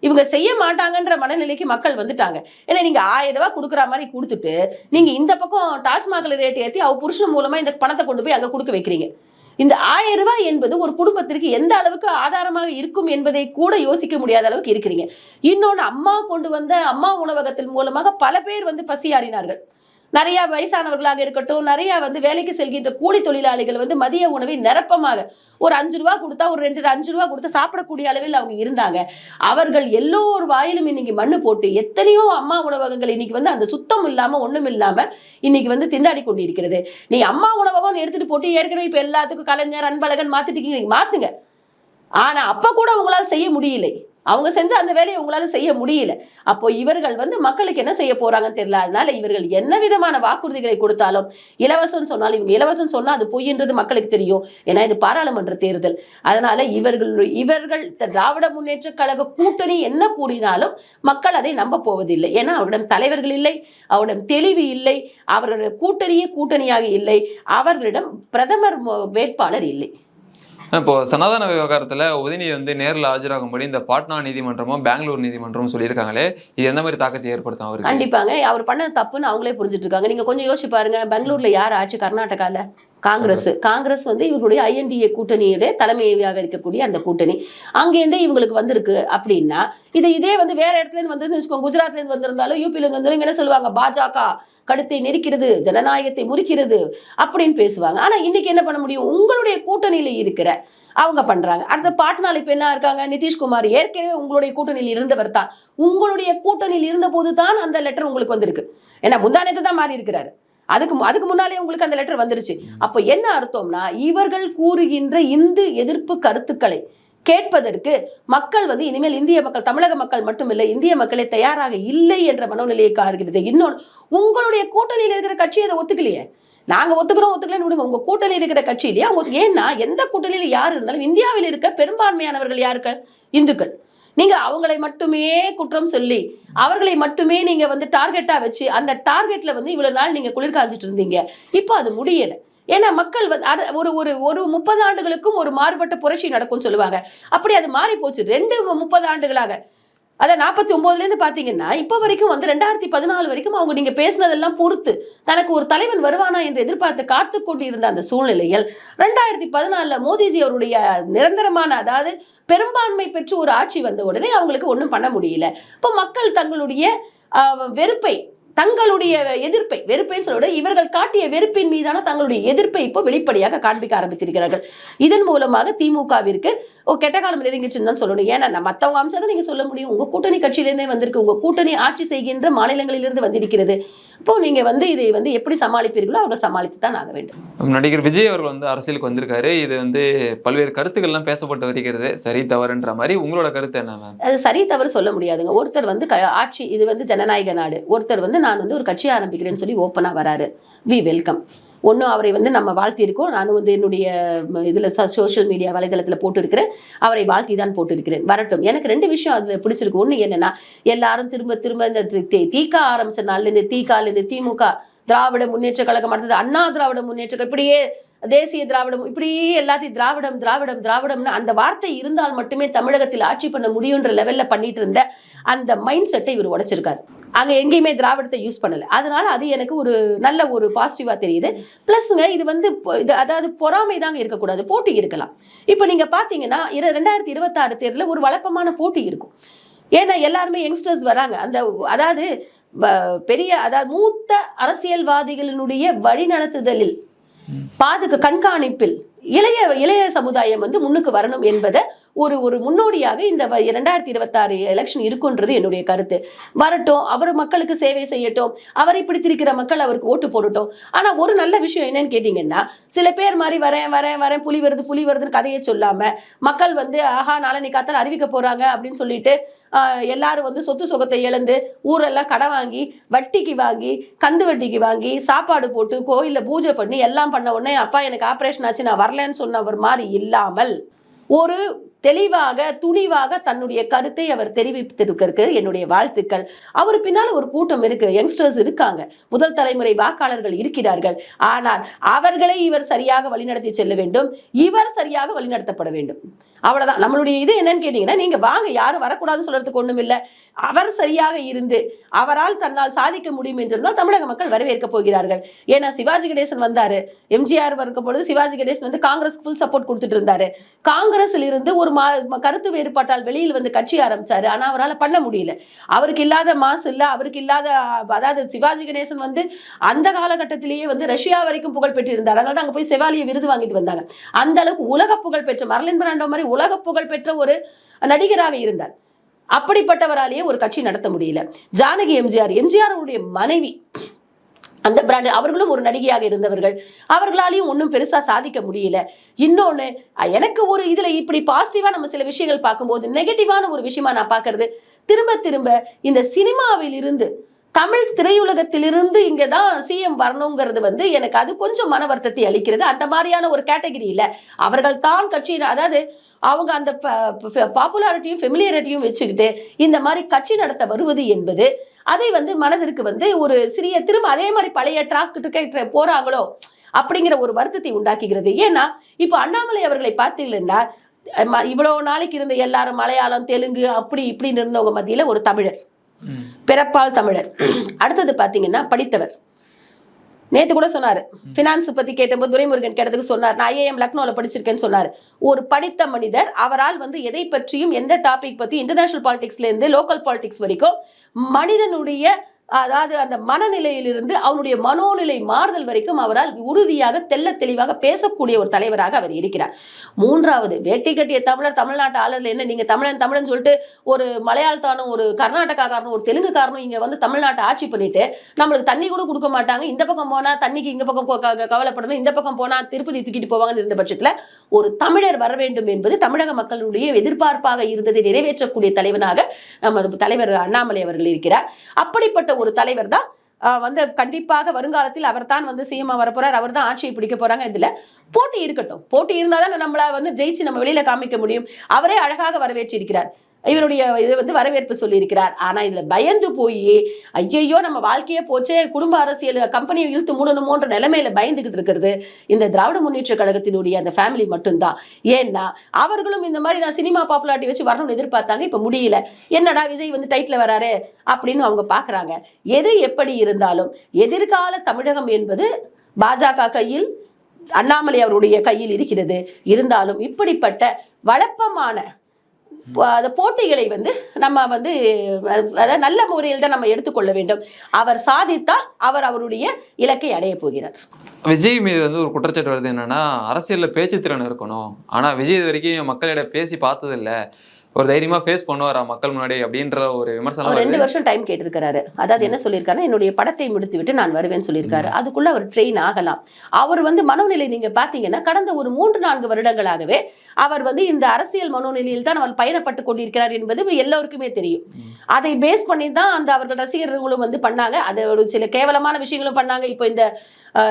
இவங்க செய்ய மாட்டாங்கன்ற மனநிலைக்கு மக்கள் வந்துட்டாங்க. ஏன்னா நீங்க 1000 ரூபாய் கொடுக்குற மாதிரி கொடுத்துட்டு நீங்க இந்த பக்கம் டாஸ்மாக்ல ரேட் ஏற்றி அவ புருஷன் மூலமா இந்த பணத்தை கொண்டு போய் அங்க கொடுக்க வைக்கிறீங்க. இந்த 1000 ரூபாய் என்பது ஒரு குடும்பத்திற்கு எந்த அளவுக்கு ஆதாரமாக இருக்கும் என்பதை கூட யோசிக்க முடியாத அளவுக்கு இருக்கிறீங்க. இன்னொன்னு, அம்மா கொண்டு வந்த அம்மா உணவகத்தின் மூலமாக பல பேர் வந்து பசியாறினார்கள். நிறைய வயசானவர்களாக இருக்கட்டும், நிறைய வந்து வேலைக்கு செல்கின்ற கூலி தொழிலாளிகள் வந்து மதிய உணவை நிரப்பமாக ஒரு 5 ரூபாய் கொடுத்தா ஒரு 5 ரூபாய் கொடுத்து சாப்பிடக்கூடிய அளவில் அவங்க இருந்தாங்க. அவர்கள் எல்லோரு வாயிலும் இன்னைக்கு மண்ணு போட்டு எத்தனையோ அம்மா உணவகங்கள் இன்னைக்கு வந்து அந்த சுத்தம் இல்லாம ஒண்ணும் இல்லாம இன்னைக்கு வந்து திண்டாடி கொண்டு இருக்கிறது. நீ அம்மா உணவகம் எடுத்துட்டு போட்டு ஏற்கனவே இப்ப எல்லாத்துக்கும் கலைஞர் அன்பழகன் மாத்திட்டு மாத்துங்க. ஆனா அப்ப கூட உங்களால் செய்ய முடியல. அவங்க செஞ்ச அந்த வேலையை உங்களால செய்ய முடியல. அப்போ இவர்கள் வந்து மக்களுக்கு என்ன செய்ய போறாங்கன்னு தெரியல. அதனால இவர்கள் என்ன விதமான வாக்குறுதிகளை கொடுத்தாலும், இலவசம் சொன்னாலும், இவங்க இலவசம் சொன்னா அது பொய்ன்றது மக்களுக்கு தெரியும். ஏன்னா இது பாராளுமன்ற தேர்தல். அதனால இவர்கள் திராவிட முன்னேற்ற கழக கூட்டணி என்ன கூறினாலும் மக்கள் அதை நம்ப போவதில்லை. ஏன்னா அவரிடம் தலைவர்கள் இல்லை, அவரிடம் தெளிவு இல்லை, அவர்களுடைய கூட்டணியே கூட்டணியாக இல்லை, அவர்களிடம் பிரதமர் வேட்பாளர் இல்லை.
இப்போ சனாதன விவகாரத்துல உதயநிதி வந்து நேரில் ஆஜராகும்படி இந்த பாட்னா நீதிமன்றமும் பெங்களூர் நீதிமன்றமும் சொல்லியிருக்காங்களே, இது எந்த மாதிரி தாக்கத்தை ஏற்படுத்தும் அவருக்கு? கண்டிப்பாக
அவர் பண்ண தப்புன்னு அவங்களே புரிஞ்சுட்டு இருக்காங்க. நீங்க கொஞ்சம் யோசிச்சு பாருங்க, பெங்களூர்ல யார் ஆட்சி? கர்நாடகால காங்கிரஸ் வந்து இவங்களுடைய INDA கூட்டணியுடைய தலைமையாக இருக்கக்கூடிய அந்த கூட்டணி அங்கேருந்தே இவங்களுக்கு வந்திருக்கு. அப்படின்னா இதே வந்து வேற இடத்துல இருந்து வந்து வச்சுக்கோங்க, குஜராத்ல இருந்து வந்திருந்தாலும் யூபில இருந்து வந்தாலும் என்ன சொல்லுவாங்க, பாஜக கழுத்தை நெரிக்கிறது, ஜனநாயகத்தை முறிக்கிறது அப்படின்னு பேசுவாங்க. ஆனா இன்னைக்கு என்ன பண்ண முடியும்? உங்களுடைய கூட்டணியில இருக்கிற அவங்க பண்றாங்க. அடுத்த பாட்னால இப்ப என்ன இருக்காங்க, நிதிஷ்குமார் ஏற்கனவே உங்களுடைய கூட்டணியில் இருந்தவர் தான். உங்களுடைய கூட்டணியில் இருந்த போது தான் அந்த லெட்டர் உங்களுக்கு வந்திருக்கு. ஏன்னா முந்தானத்தை தான் மாறி இருக்கிறாரு. அதுக்கு முன்னாலே உங்களுக்கு அந்த லெட்டர் வந்துருச்சு. அப்ப என்ன அர்த்தம்னா, இவர்கள் கூறுகின்ற இந்து எதிர்ப்பு கருத்துக்களை கேட்பதற்கு மக்கள் வந்து இனிமேல் இந்திய மக்கள், தமிழக மக்கள் மட்டுமில்லை, இந்திய மக்களே தயாராக இல்லை என்ற மனோநிலையை காட்டுகிறது. இன்னொன்று, உங்களுடைய கூட்டணியில் இருக்கிற கட்சி அதை ஒத்துக்கலையே. நாங்க ஒத்துக்கலன்னு விடுங்க, உங்க கூட்டணியில் இருக்கிற கட்சியிலேயே அவங்க, ஏன்னா எந்த கூட்டணியில யாரு இருந்தாலும் இந்தியாவில் இருக்க பெரும்பான்மையானவர்கள் யாருக்கு? இந்துக்கள். நீங்க அவங்களை மட்டுமே குற்றம் சொல்லி அவர்களை மட்டுமே நீங்க வந்து டார்கெட்டா வச்சு அந்த டார்கெட்ல வந்து இவ்வளவு நாள் நீங்க குளிர் காஞ்சிட்டு இருந்தீங்க. இப்போ அது முடியல. ஏன்னா மக்கள் வந்து ஒரு 30 ஆண்டுகளுக்கும் ஒரு மாறுபட்ட புரட்சி நடக்கும்னு சொல்லுவாங்க. அப்படி அது மாறி போச்சு. 30 ஆண்டுகளாக, அத 49ல இருந்து பாத்தீங்கன்னா இப்ப வரைக்கும் வந்து 2014 வரைக்கும் அவங்க நீங்க பேசினதெல்லாம் பொறுத்து தனக்கு ஒரு தலைவன் வருவானா என்று எதிர்பார்த்து காத்து கொண்டு இருந்த அந்த சூழ்நிலையில் 2014 மோடிஜி அவருடைய நிரந்தரமான, அதாவது பெரும்பான்மை பெற்று ஒரு ஆட்சி வந்த உடனே அவங்களுக்கு ஒண்ணும் பண்ண முடியல. இப்போ மக்கள் தங்களுடைய வெறுப்பை, தங்களுடைய வெறுப்பைன்னு சொல்ல, இவர்கள் காட்டிய வெறுப்பின் மீதான தங்களுடைய எதிர்ப்பை இப்போ வெளிப்படையாக காண்பிக்க ஆரம்பித்திருக்கிறார்கள். இதன் மூலமாக திமுகவிற்கு கெட்ட காலம் நெருங்கிச்சுன்னு தான் சொல்லணும். ஏன்னா மற்றவங்க அம்சம் தான் நீங்க சொல்ல முடியும். உங்க கூட்டணி கட்சியிலேருந்தே வந்திருக்கு, உங்க கூட்டணி ஆட்சி செய்கின்ற மாநிலங்களிலிருந்து வந்திருக்கிறது. இப்போ நீங்க வந்து இதை வந்து எப்படி சமாளிப்பீர்களோ அவர்கள் சமாளித்து தான் ஆக வேண்டும்.
நடிகர் விஜய் அவர்கள் வந்து அரசியலுக்கு வந்திருக்காரு. இது வந்து பல்வேறு கருத்துக்கள்லாம் பேசப்பட்டு வருகிறது, சரி தவறுன்ற மாதிரி. உங்களோட கருத்து என்ன?
அது சரி தவறு சொல்ல முடியாதுங்க. ஒருத்தர் வந்து ஆட்சி, இது வந்து ஜனநாயக நாடு, ஒருத்தர் வந்து நான் வந்து ஒரு கட்சி ஆரம்பிக்கிறேன்னு சொல்லி ஓப்பனாக வராரு. We welcome. ஒன்றும் அவரை வந்து நம்ம வாழ்த்தியிருக்கோம். நானும் வந்து என்னுடைய இதில் சோஷியல் மீடியா வலைதளத்தில் போட்டிருக்கிறேன். அவரை வாழ்த்தி தான் போட்டிருக்கிறேன். வரட்டும். எனக்கு 2 விஷயம் அதில் பிடிச்சிருக்கு. ஒன்று என்னன்னா, எல்லாரும் திரும்ப திரும்ப இந்த தீகா ஆரம்பிச்ச நாள்லேருந்து தீகாலேருந்து திமுக, திராவிட முன்னேற்ற கழகம், அடுத்தது அண்ணா திராவிட முன்னேற்ற கழகம், இப்படியே தேசிய திராவிடம், இப்படியே எல்லாத்தையும் திராவிடம் திராவிடம் திராவிடம்னு அந்த வார்த்தை இருந்தால் மட்டுமே தமிழகத்தில் ஆட்சி பண்ண முடியுன்ற லெவல்ல பண்ணிட்டு இருந்த அந்த மைண்ட் செட்டை இவர் உடைச்சிருக்காரு. அங்க எங்கேயுமே திராவிடத்தை யூஸ் பண்ணல. அதனால அது எனக்கு ஒரு நல்ல ஒரு பாசிட்டிவா தெரியுது. பிளஸ்ங்க இது வந்து அதாவது பொறாமை தாங்க இருக்கக்கூடாது, போட்டி இருக்கலாம். இப்போ நீங்க பாத்தீங்கன்னா 2026 தேர்தலில் ஒரு வழக்கமான போட்டி இருக்கும். ஏன்னா எல்லாருமே யங்ஸ்டர்ஸ் வராங்க. அந்த அதாவது பெரிய அதாவது மூத்த அரசியல்வாதிகளினுடைய வழிநடத்துதலில் கண்காணிப்பில் இளைய சமுதாயம் வந்து முன்னுக்கு வரணும் என்பதை ஒரு முன்னோடியாக இந்த 2026 எலெக்ஷன் இருக்குன்றது என்னுடைய கருத்து. வரட்டும், அவர் மக்களுக்கு சேவை செய்யட்டும், அவரை பிடித்திருக்கிற மக்கள் அவருக்கு ஓட்டு போடட்டும். ஆனா ஒரு நல்ல விஷயம் என்னன்னு கேட்டீங்கன்னா, சில பேர் மாதிரி வரேன் புலி வருதுன்னு கதையை சொல்லாம மக்கள் வந்து ஆஹா நாளை காத்தால அறிவிக்க போறாங்க அப்படின்னு சொல்லிட்டு எல்லாரும் வந்து சொத்து சுகத்தை இழந்து ஊரெல்லாம் கடன் வாங்கி வட்டிக்கு வாங்கி கந்து வட்டிக்கு வாங்கி சாப்பாடு போட்டு கோயில்ல பூஜை பண்ணி எல்லாம் பண்ண உடனே அப்பா எனக்கு ஆப்ரேஷன் ஆச்சு நான் வரலன்னு சொன்னவர் மாதிரி இல்லாமல் ஒரு தெளிவாக துணிவாக தன்னுடைய கருத்தை அவர் தெரிவித்திருக்கிறது என்னுடைய வாழ்த்துக்கள். அவர் பின்னால ஒரு கூட்டம் இருக்கு, யங்ஸ்டர்ஸ் இருக்காங்க, முதல் தலைமுறை வாக்காளர்கள் இருக்கிறார்கள். ஆனால் அவர்களை இவர் சரியாக வழிநடத்தி செல்ல வேண்டும், இவர் சரியாக வழிநடத்தப்பட வேண்டும். அவ்வளவுதான் நம்மளுடைய இது. என்னன்னு கேட்டீங்கன்னா, நீங்க வாங்க, யாரும் வரக்கூடாதுன்னு சொல்றதுக்கு ஒண்ணும் இல்லை. அவர் சரியாக இருந்து அவரால் தன்னால் சாதிக்க முடியும் என்றால் தமிழக மக்கள் வரவேற்க போகிறார்கள். ஏன்னா சிவாஜி கணேசன் வந்தாரு, எம்ஜிஆர் இருக்கும் பொழுது சிவாஜி கணேசன் வந்து காங்கிரஸ் ஃபுல் சப்போர்ட் கொடுத்துட்டு இருந்தாரு. காங்கிரஸ்ல இருந்து ஒரு கருத்து வேறுபாட்டால் வெளியில் வந்து கட்சி ஆரம்பிச்சாரு. ஆனா அவரால் பண்ண முடியல. அவருக்கு இல்லாத மாசு இல்ல, அவருக்கு இல்லாத அதாவது சிவாஜி கணேசன் வந்து அந்த காலகட்டத்திலேயே வந்து ரஷ்யா வரைக்கும் புகழ் பெற்று இருந்தார். அதனால அங்க போய் செவாலிய விருது வாங்கிட்டு வந்தாங்க. அந்த அளவுக்கு உலக புகழ் பெற்ற மர்லின் பிராண்டோ மாதிரி உலக புகழ் பெற்ற ஒரு நடிகராக இருந்தார். அப்படிப்பட்டவராலேயே ஒரு கட்சி நடத்த முடியல. ஜானகி எம்ஜிஆருடைய மனைவி, அந்த பிராண்ட், அவர்களும் ஒரு நடிகையாக இருந்தவர்கள், அவர்களாலையும் ஒன்றும் பெருசா சாதிக்க முடியல. இன்னொன்னு எனக்கு ஒரு இதுல இப்படி பாசிட்டிவா நம்ம சில விஷயங்கள் பார்க்கும்போது நெகட்டிவான ஒரு விஷயமா நான் பார்க்கறது, திரும்ப இந்த சினிமாவில் இருந்து தமிழ் திரையுலகத்திலிருந்து இங்கதான் சிஎம் வரணுங்கிறது வந்து எனக்கு அது கொஞ்சம் மன வருத்தத்தை அளிக்கிறது. அந்த மாதிரியான ஒரு கேட்டகரி இல்ல. அவர்கள் தான் கட்சி, அதாவது அவங்க அந்த பாப்புலாரிட்டியும் ஃபெமிலியரிட்டியும் வச்சுக்கிட்டு இந்த மாதிரி கட்சி நடத்த வருவது என்பது அதை வந்து மனதிற்கு வந்து ஒரு சிறிய திரும்ப அதே மாதிரி பழைய ட்ராக் போறாங்களோ அப்படிங்கிற ஒரு வருத்தத்தை உண்டாக்குகிறது. ஏன்னா இப்போ அண்ணாமலை அவர்களை பார்த்தீங்கன்னா, இவ்வளவு நாளைக்கு இருந்த எல்லாரும் மலையாளம் தெலுங்கு அப்படி இப்படின்னு இருந்தவங்க மத்தியில ஒரு தமிழர், பிறப்பால் தமிழர். அடுத்தது பாத்தீங்கன்னா படித்தவர். நேத்து கூட சொன்னாரு, பினான்ஸ் பத்தி கேட்டபோது துரைமுருகன் கேட்டதுக்கு சொன்னார், நான் ஐஏஎம் லக்னோல படிச்சிருக்கேன்னு சொன்னாரு. ஒரு படித்த மனிதர், அவரால் வந்து எதை பற்றியும் எந்த டாபிக் பத்தி இன்டர்நேஷனல் பாலிடிக்ஸ்ல இருந்து லோக்கல் பாலிடிக்ஸ் வரைக்கும் மனிதனுடைய அதாவது அந்த மனநிலையிலிருந்து அவனுடைய மனோநிலை மாறுதல் வரைக்கும் அவரால் உறுதியாக தெல்ல தெளிவாக பேசக்கூடிய ஒரு தலைவராக அவர் இருக்கிறார். மூன்றாவது, வேட்டி கட்டிய தமிழர், தமிழ்நாட்டு ஆளுநர் என்ன நீங்க தமிழன் சொல்லிட்டு ஒரு மலையாளத்தானும் ஒரு கர்நாடகாக்காரனும் ஒரு தெலுங்குக்காரனும் இங்க வந்து தமிழ்நாட்டை ஆட்சி பண்ணிட்டு நம்மளுக்கு தண்ணி கூட கொடுக்க மாட்டாங்க, இந்த பக்கம் போனா தண்ணிக்கு இந்த பக்கம் கவலைப்படணும், இந்த பக்கம் போனா திருப்பதி தூக்கிட்டு போவாங்கன்னு இருந்த பட்சத்துல ஒரு தமிழர் வர வேண்டும் என்பது தமிழக மக்களுடைய எதிர்பார்ப்பாக இருந்ததை நிறைவேற்றக்கூடிய தலைவனாக நம்ம தலைவர் அண்ணாமலை அவர்கள் இருக்கிறார். அப்படிப்பட்ட ஒரு தலைவர் தான் வந்து கண்டிப்பாக வருங்காலத்தில் அவர் தான் வந்து சிஎம் வரப்போறார், அவர் தான் ஆட்சியை பிடிக்க போறாங்க. இதுல போட்டி இருக்கட்டும், போட்டி இருந்தாதான் நம்மள வந்து ஜெயிச்சு நம்ம வெளியில காமிக்க முடியும். அவரே அழகாக வரவேற்று இருக்கிறார், இவருடைய இது வந்து வரவேற்பு சொல்லி இருக்கிறார். ஆனா இதுல பயந்து போய் ஐயோ நம்ம வாழ்க்கையே போச்சே, குடும்ப அரசியல் கம்பெனியை இழுத்து மூடணுமோன்ற நிலைமையில பயந்துகிட்டு இருக்கிறது இந்த திராவிட முன்னேற்ற கழகத்தினுடைய அந்த ஃபேமிலி மட்டும்தான். ஏன்னா அவர்களும் இந்த மாதிரி நான் சினிமா பாப்புலாரிட்டி வச்சு வரணும்னு எதிர்பார்த்தாங்க, இப்ப முடியல, என்னடா விஜய் வந்து டைட்டில் வராரு அப்படின்னு அவங்க பாக்குறாங்க. எது எப்படி இருந்தாலும் எதிர்கால தமிழகம் என்பது பாஜக கையில், அண்ணாமலை அவருடைய கையில் இருக்கிறது. இருந்தாலும் இப்படிப்பட்ட வழப்பமான போட்டிகளை வந்து நம்ம வந்து நல்ல முறையில் தான் நம்ம எடுத்துக்கொள்ள வேண்டும். அவர் சாதித்தால் அவர் அவருடைய இலக்கை அடைய போகிறார்.
விஜய் மீது வந்து ஒரு குற்றச்சாட்டு வருது, என்னன்னா அரசியல்ல பேச்சு திறன் இருக்கணும், ஆனா விஜய் இது வரைக்கும் மக்களிடம் பேசி பார்த்ததில்லை, ஒரு தைரியமா ஃபேஸ் பண்ணுவாரா மக்கள் முன்னாடி அப்படின்ற ஒரு விமர்சனம்
அவர் 2
வருது.
வருஷம் டைம் கேட்டிருக்கிறாரு. அதாவது என்ன சொல்லியிருக்காருன்னா, என்னுடைய படத்தை முடித்து விட்டு நான் வருவேன்னு சொல்லியிருக்காரு. அதுக்குள்ள அவர் ட்ரெயின் ஆகலாம். அவர் வந்து மனோநிலை நீங்க பாத்தீங்கன்னா கடந்த ஒரு 3-4 வருடங்களாகவே அவர் வந்து இந்த அரசியல் மனோநிலையில் தான் அவர் பயணப்பட்டு கொண்டிருக்கிறார் என்பது எல்லோருக்குமே தெரியும். அதை பேஸ் பண்ணி தான் அந்த அவர்கள் ரசிகர்களும் வந்து பண்ணாங்க. அது ஒரு சில கேவலமான விஷயங்களும் பண்ணாங்க. இப்போ இந்த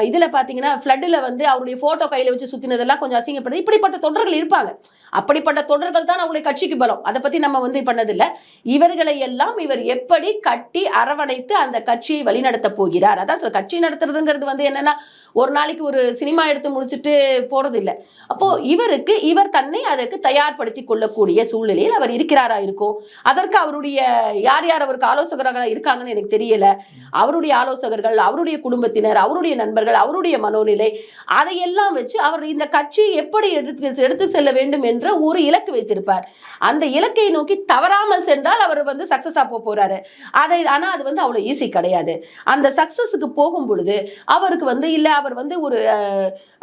இதுல பாத்தீங்கன்னா ஃப்ளட்ல வந்து அவருடைய போட்டோ கையில வச்சு சுத்தினதெல்லாம் கொஞ்சம் அசிங்கப்படுது. இப்படிப்பட்ட தொண்டர்கள் இருப்பாங்க. அப்படிப்பட்ட தொடர்கள் தான் அவங்களுடைய கட்சிக்கு பலம். அதை பத்தி நம்ம வந்து பண்ணதில்லை. இவர்களை எல்லாம் இவர் எப்படி கட்டி அரவணைத்து அந்த கட்சியை வழிநடத்த போகிறார். அதான் கட்சி நடத்துறதுங்கிறது வந்து என்னன்னா ஒரு நாளைக்கு ஒரு சினிமா எடுத்து முடிச்சுட்டு போறது இல்லை. அப்போ இவர் தன்னை அதற்கு தயார்படுத்தி கொள்ளக்கூடிய சூழ்நிலையில் அவர் இருக்கிறாரா இருக்கும். அதற்கு அவருடைய யார் யார் அவருக்கு ஆலோசகராக இருக்காங்கன்னு எனக்கு தெரியல. அவருடைய ஆலோசகர்கள், அவருடைய குடும்பத்தினர், அவருடைய நண்பர்கள், அவருடைய மனோநிலை, அதையெல்லாம் வச்சு அவர் இந்த கட்சியை எப்படி எடுத்து செல்ல வேண்டும் என்ற ஒரு இலக்கு வைத்திருப்பார். அந்த இலக்கை நோக்கி தவறாமல் சென்றால் அவர் வந்து சக்சஸா போறாரு. ஆனா அது வந்து அவ்வளவு ஈஸி கிடையாது. அந்த சக்சஸுக்கு போகும் பொழுது அவருக்கு வந்து இல்ல அவர் வந்து ஒரு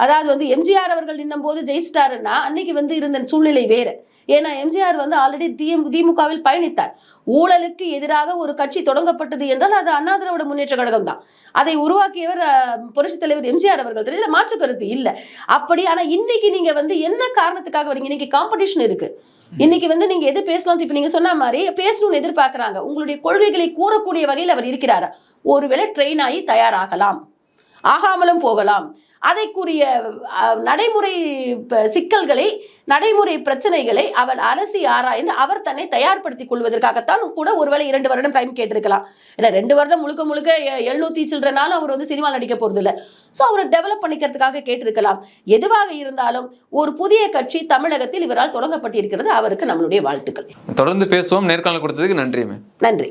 அதாவது வந்து எம்ஜிஆர் அவர்கள் நின்னும் போது ஜெயிச்சிட்டாருன்னா அன்னைக்கு வந்து இருந்த சூழ்நிலை வேற. ஏன்னா எம்ஜிஆர் வந்து ஆல்ரெடி திமுகவில் பயணித்தார். ஊழலுக்கு எதிராக ஒரு கட்சி தொடங்கப்பட்டது என்றால் அது அண்ணா திராவிட முன்னேற்ற கழகம் தான். அதை உருவாக்கியவர் புரட்சித் தலைவர் எம்ஜிஆர் அவர்கள். இதுல மாற்று கருத்து இல்லை. அப்படி ஆனா இன்னைக்கு நீங்க வந்து என்ன காரணத்துக்காக வரீங்க? இன்னைக்கு காம்படிஷன் இருக்கு. இன்னைக்கு வந்து நீங்க எது பேசலாம், இப்ப நீங்க சொன்ன மாதிரி பேசணும்னு எதிர்பார்க்கறாங்க. உங்களுடைய கொள்கைகளை கூறக்கூடிய வகையில் அவர் இருக்கிறாரா? ஒருவேளை ட்ரெயின் ஆகி தயாராகலாம், ஆகாமலும் போகலாம். அதைக்குரிய நடைமுறை சிக்கல்களை, நடைமுறை பிரச்சனைகளை அவர் அலசி ஆராய்ந்து அவர் தன்னை தயார்படுத்திக் கொள்வதற்காகத்தான் கூட ஒருவேளை 2 வருடம் டைம் கேட்டிருக்கலாம். ஏன்னா 2 வருடம் முழுக்க முழுக்க 700 சில்றனாலும் அவர் வந்து சினிமா நடிக்க போறது இல்லை. ஸோ அவரை டெவலப் பண்ணிக்கிறதுக்காக கேட்டிருக்கலாம். எதுவாக இருந்தாலும் ஒரு புதிய கட்சி தமிழகத்தில் இவரால் தொடங்கப்பட்டிருக்கிறது. அவருக்கு நம்மளுடைய வாழ்த்துக்கள்.
தொடர்ந்து பேசுவோம். நேர்காணல் கொடுத்ததுக்கு நன்றி.
நன்றி.